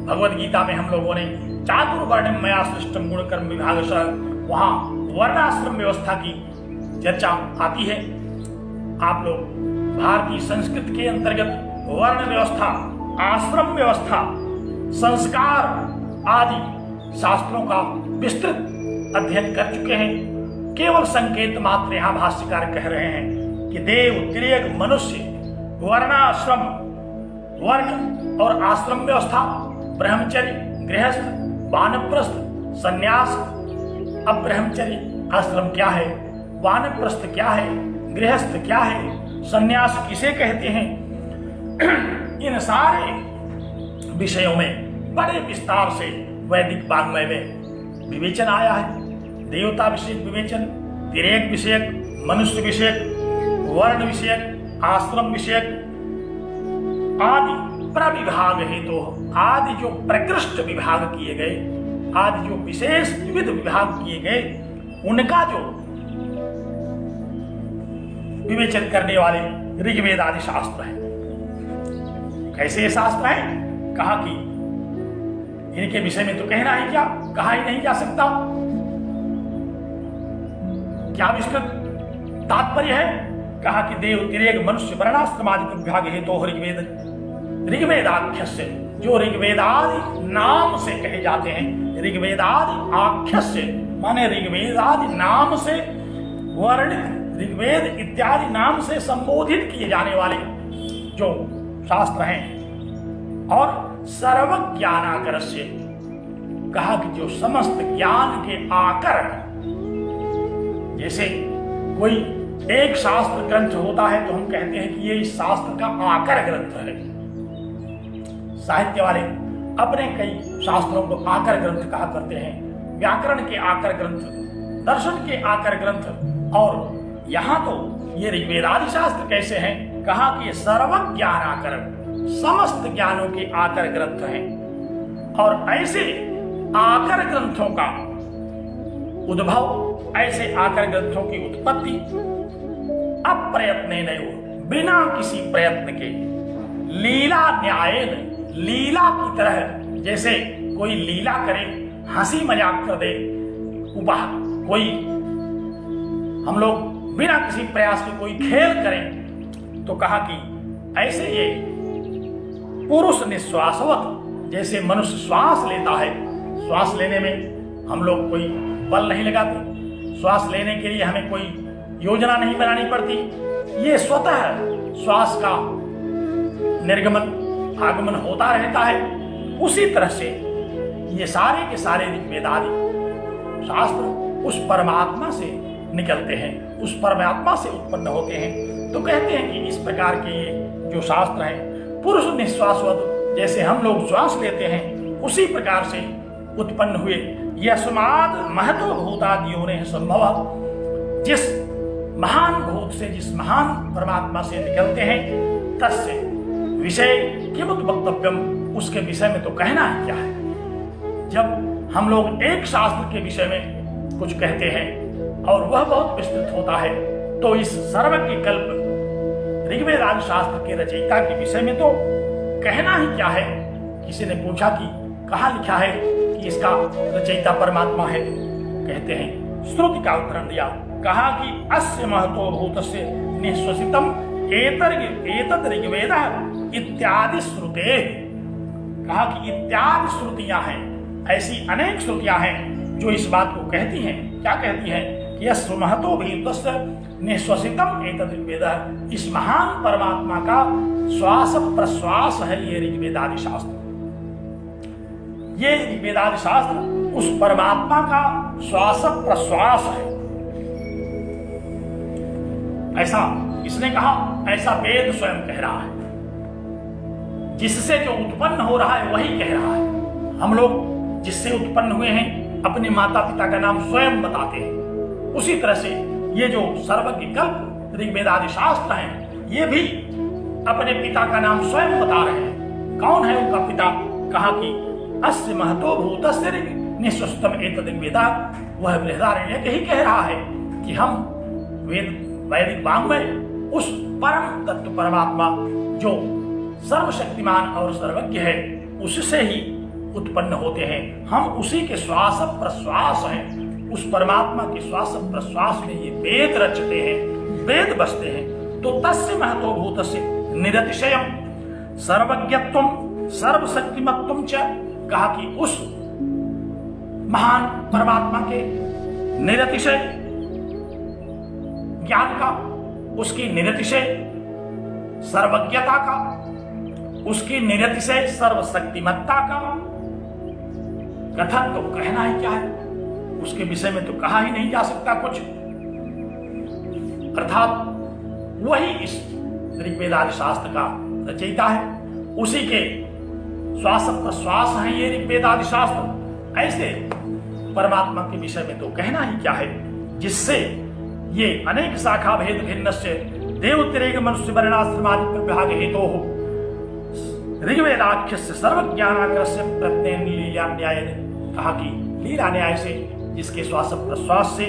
भगवद गीता में हम लोगों ने चातुर्वर्ण्यम मया सृष्टम गुण कर्म विभागशः, वहां वर्णाश्रम व्यवस्था की चर्चा आती है। आप लोग भारतीय संस्कृति के अंतर्गत वर्ण व्यवस्था, आश्रम व्यवस्था, संस्कार आदि शास्त्रों का विस्तृत अध्ययन कर चुके हैं। केवल संकेत मात्र यहां भाष्यकार कह रहे हैं कि देव, तिर्यक, मनुष्य, वर्णाश्रम वर्ण और आश्रम व्यवस्था, ब्रह्मचर्य, गृहस्थ, वानप्रस्थ, संन्यास। अब ब्रह्मचर्य आश्रम क्या है, वानप्रस्थ क्या है, गृहस्थ क्या है, संन्यास किसे कहते हैं, इन सारे विषयों में बड़े विस्तार से वैदिक वाङ्मय में विवेचन आया है। देवता विषयक विवेचन, तिर्यक विषयक, मनुष्य विषयक, वर्ण विषयक, आश्रम विषयक आदि प्रविभाग हेतु आदि जो प्रकृष्ट विभाग किए गए, आदि जो विशेष विविध विभाग किए गए, उनका जो विवेचन करने वाले ऋग्वेद आदि शास्त्र है। कैसे शास्त्र है? कहा कि इनके विषय में तो कहना ही क्या, कहा ही नहीं जा सकता। क्या विस्तृत तात्पर्य है? कहा कि देव, तिर्यक, मनुष्य, वर्णाश्रमादि विभाग हेतु तो ऋग्वेदाख्य से, जो ऋग्वेदादि नाम से कहे जाते हैं, ऋग्वेदादि आख्य से माने ऋग्वेदादि नाम से वर्णित, ऋग्वेद इत्यादि नाम से संबोधित किए जाने वाले जो शास्त्र हैं। और सर्वज्ञानाकर से कहा कि जो समस्त ज्ञान के आकर हैं। जैसे कोई एक शास्त्र ग्रंथ होता है तो हम कहते हैं कि ये इस शास्त्र का आकर ग्रंथ है। साहित्य वाले अपने कई शास्त्रों को आकर ग्रंथ कहा करते हैं, व्याकरण के आकर ग्रंथ, दर्शन के आकर ग्रंथ। और यहाँ तो ये ऋग्वेदादि शास्त्र कैसे हैं? कहा कि सर्वज्ञान आकर, समस्त ज्ञानों के आकर ग्रंथ हैं। और ऐसे आकर ग्रंथों का उद्भव, ऐसे आकर ग्रंथों की उत्पत्ति अप्रयत्न नहीं हो, बिना किसी प्रयत्न के, लीला न्यायन, लीला की तरह। जैसे कोई लीला करे, हंसी मजाक कर दे, कोई हम लोग बिना किसी प्रयास के कोई खेल करें, तो कहा कि ऐसे ये पुरुष निश्वासवत, जैसे मनुष्य श्वास लेता है, श्वास लेने में हम लोग कोई बल नहीं लगाते, श्वास लेने के लिए हमें कोई योजना नहीं बनानी पड़ती, ये स्वतः श्वास का निर्गमन आगमन होता रहता है। उसी तरह से ये सारे के सारे ऋग्वेदादि शास्त्र उस परमात्मा से निकलते हैं, उस परमात्मा से उत्पन्न होते हैं। तो कहते हैं कि इस प्रकार के ये जो शास्त्र हैं, पुरुष निश्वासवत, जैसे हम लोग श्वास लेते हैं उसी प्रकार से उत्पन्न हुए। यस्माद् महतो भूतादियों ने संभव, जिस महान भूत से, जिस महान परमात्मा से निकलते हैं, तस्य विषय किमुत वक्तव्यम, उसके विषय में तो कहना है क्या है। जब हम लोग एक शास्त्र के विषय में कुछ कहते हैं और वह बहुत विस्तृत होता है, तो इस सर्वज्ञ कल्प ऋग्वेद आदि शास्त्र के रचयिता के विषय में तो कहना ही क्या है। किसी ने पूछा कि कहाँ लिखा है कि इसका रचयिता परमात्मा है? कहते हैं, श्रुति का उदाहरण दिया, कहा कि अस्य महतो भूतस्य निश्वसितम एतद् ऋग्वेद इत्यादि श्रुते। कहा कि इत्यादि श्रुतियां हैं, ऐसी अनेक श्रुतियां हैं जो इस बात को कहती हैं। क्या कहती हैं? कि अस्य महतो भूतस्य निश्वसितम एतद् ऋग्वेद, इस महान परमात्मा का श्वास प्रश्वास है ये ऋग्वेदादि शास्त्र। ये ऋग्वेदादि शास्त्र उस परमात्मा का श्वास प्रश्वास है। ऐसा इसने कहा, ऐसा वेद स्वयं कह रहा है। जिससे जो उत्पन्न हो रहा है वही कह रहा है। हम लोग जिससे उत्पन्न हुए हैं अपने माता पिता का नाम स्वयं बताते हैं। उसी तरह से ये जो सर्वज्ञ कल्प ऋग्वेदादि शास्त्र हैं, ये भी अपने पिता का नाम स्वयं बता रहे हैं। कौन है उनका पिता? कहा कि अस्य महतो भूतस्य निश्वसितम एतद् ऋग्वेद, वह बृहदारण्यक ही कह रहा है कि हम वैदिक वाङ्मय उस परम तत्व परमात्मा जो सर्वशक्तिमान और सर्वज्ञ है, उससे ही उत्पन्न होते हैं। हम उसी के श्वास प्रश्वास हैं। उस परमात्मा के श्वास प्रश्वास में ये वेद रचते हैं, वेद बसते हैं। तो तस्य महतो भूतस्य निरतिशयम सर्वज्ञत्वम सर्वशक्तिमत्वम च, कहा कि उस महान परमात्मा के निरतिशय ज्ञान का, उसकी निरतिशय सर्वज्ञता का, उसकी निरतिशय सर्वशक्तिमत्ता का कथन तो कहना ही क्या है, उसके विषय में तो कहा ही नहीं जा सकता कुछ। अर्थात वही इस ऋग्वेद आदि शास्त्र का रचयिता है, उसी के श्वास प्रश्वास है ये ऋग्वेद आदि शास्त्र। ऐसे परमात्मा के विषय में तो कहना ही क्या है, जिससे ये अनेक शाखा भेद भिन्नस्य देवतिरेक मनुष्य वर्णाश्रमादि प्रभाग हेतु हो ऋग्वेदाख्य से सर्वज्ञानाग्रस्य प्रत्यय लीला न्याय ने कहा कि लीला न्याय से जिसके श्वास प्रश्वास से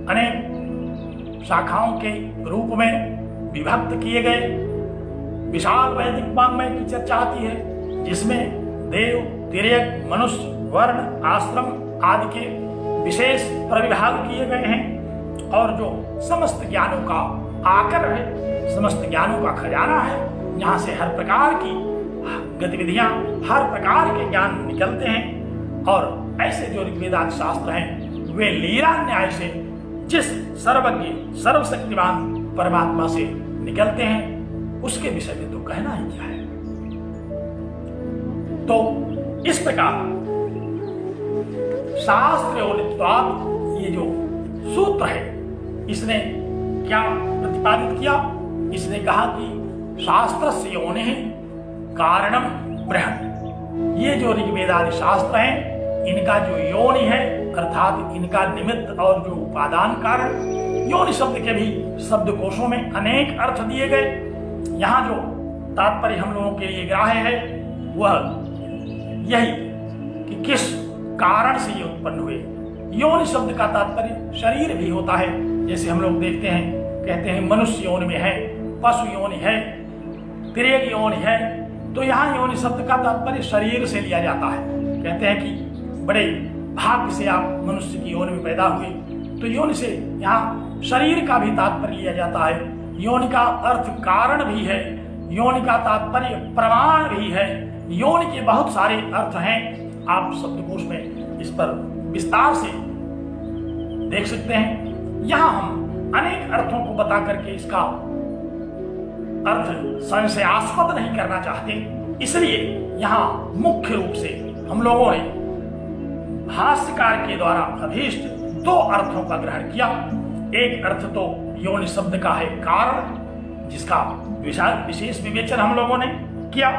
अनेक शाखाओं के रूप में विभक्त किए गए विशाल वैदिक वाङ्मय की चर्चा आती है, जिसमें देव तिर्यक मनुष्य वर्ण आश्रम आदि के विशेष प्रविभाग किए गए हैं, और जो समस्त ज्ञानों का आकर है, समस्त ज्ञानों का खजाना है, यहाँ से हर प्रकार की गतिविधियां, हर प्रकार के ज्ञान निकलते हैं। और ऐसे जो ऋग्वेदादि शास्त्र हैं वे लीला न्याय से जिस सर्वज्ञ सर्वशक्तिमान परमात्मा से निकलते हैं, उसके विषय में तो कहना ही क्या है। तो इस प्रकार शास्त्र ये जो सूत्र है, इसने क्या प्रतिपादित किया? इसने कहा कि शास्त्र से योनि कारणम ब्रह्म। ये जो ऋग्वेदादि शास्त्र हैं, इनका जो योनि है अर्थात इनका निमित्त और जो उपादान कारण, योनि शब्द के भी शब्दकोशों में अनेक अर्थ दिए गए। यहाँ जो तात्पर्य हम लोगों के लिए ग्राह्य है वह यही कि किस कारण से ये उत्पन्न हुए। योनि शब्द का तात्पर्य शरीर भी होता है, जैसे हम लोग देखते हैं, कहते हैं मनुष्य योनि में है, पशु योनि है, तिर्यक योनि है। तो यहाँ योनि शब्द का तात्पर्य शरीर से लिया जाता है। कहते हैं कि बड़े भाग्य से आप मनुष्य की योनि में पैदा हुए, तो योनि से यहाँ शरीर का भी तात्पर्य लिया जाता है। योनि का अर्थ कारण भी है, योनि का तात्पर्य प्रमाण भी है, योनि के बहुत सारे अर्थ हैं। आप शब्दकोश में इस पर विस्तार से देख सकते हैं। यहाँ हम अनेक अर्थों को बता करके इसका अर्थ संशयास्पद नहीं करना चाहते, इसलिए यहाँ मुख्य रूप से हम लोगों ने भाष्यकार के द्वारा अभीष्ट दो अर्थों का ग्रहण किया। एक अर्थ तो योनि शब्द का है कारण, जिसका विशेष विवेचन हम लोगों ने किया।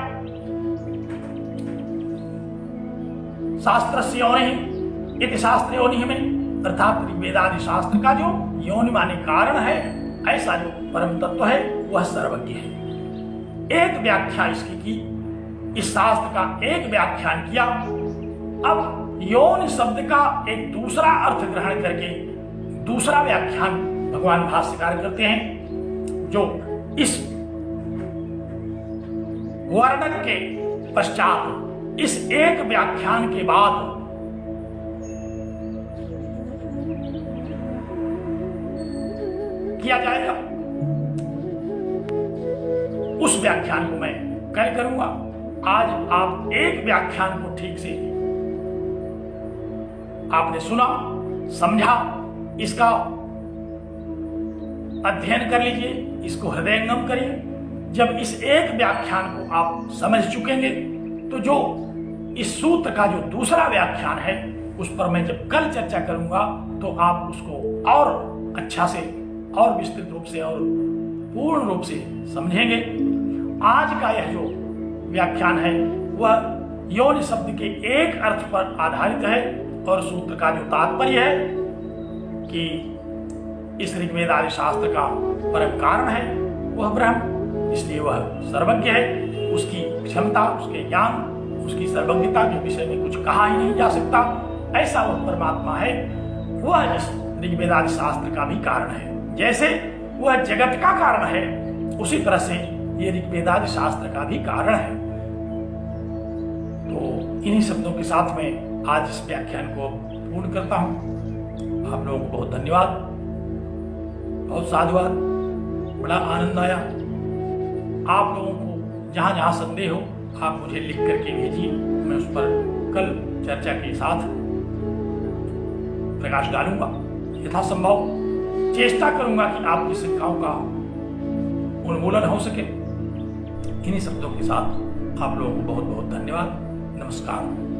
शास्त्र से योनि इति शास्त्र योनि में, अर्थात ऋग्वेदादि शास्त्र का जो योनि माने कारण है, ऐसा जो परम तत्व है वह सर्वज्ञ है। एक व्याख्या इसकी की, इस शास्त्र का एक व्याख्यान किया। अब योनि शब्द का एक दूसरा अर्थ ग्रहण करके दूसरा व्याख्यान भगवान भाष्यकार करते हैं, जो इस वर्णन के पश्चात इस एक व्याख्यान के बाद किया जाएगा। उस व्याख्यान को मैं कल करूंगा। आज आप एक व्याख्यान को ठीक से आपने सुना, समझा, इसका अध्ययन कर लीजिए, इसको हृदयंगम करिए। जब इस एक व्याख्यान को आप समझ चुकेंगे, तो जो इस सूत्र का जो दूसरा व्याख्यान है उस पर मैं जब कल चर्चा करूंगा, तो आप उसको और अच्छा से और विस्तृत रूप से और पूर्ण रूप से समझेंगे। आज का यह जो व्याख्यान है वह योनि शब्द के एक अर्थ पर आधारित है, और सूत्र का जो तात्पर्य है कि इस ऋग्वेद आदि शास्त्र का परम कारण है वह ब्रह्म, इसलिए वह सर्वज्ञ है। उसकी क्षमता, उसके ज्ञान, उसकी सर्वज्ञता के विषय में कुछ कहा ही नहीं जा सकता। ऐसा वह परमात्मा है, वह इस ऋग्वेद आदि शास्त्र का भी कारण है। जैसे वह जगत का कारण है, उसी तरह से ये ऋग्वेद आदि शास्त्र का भी कारण है। तो इन्हीं शब्दों के साथ में आज इस व्याख्यान को पूर्ण करता हूं। आप लोगों को बहुत धन्यवाद, बहुत साधुवाद, बड़ा आनंद आया। आप लोगों को जहां जहां संदेह हो आप मुझे लिख करके भेजिए, मैं उस पर कल चर्चा के साथ प्रकाश डालूंगा। यथासंभव चेष्टा करूंगा कि आपकी शंकाओं का उन्मूलन हो सके। इन्हीं शब्दों के साथ आप लोगों को बहुत बहुत धन्यवाद। नमस्कार।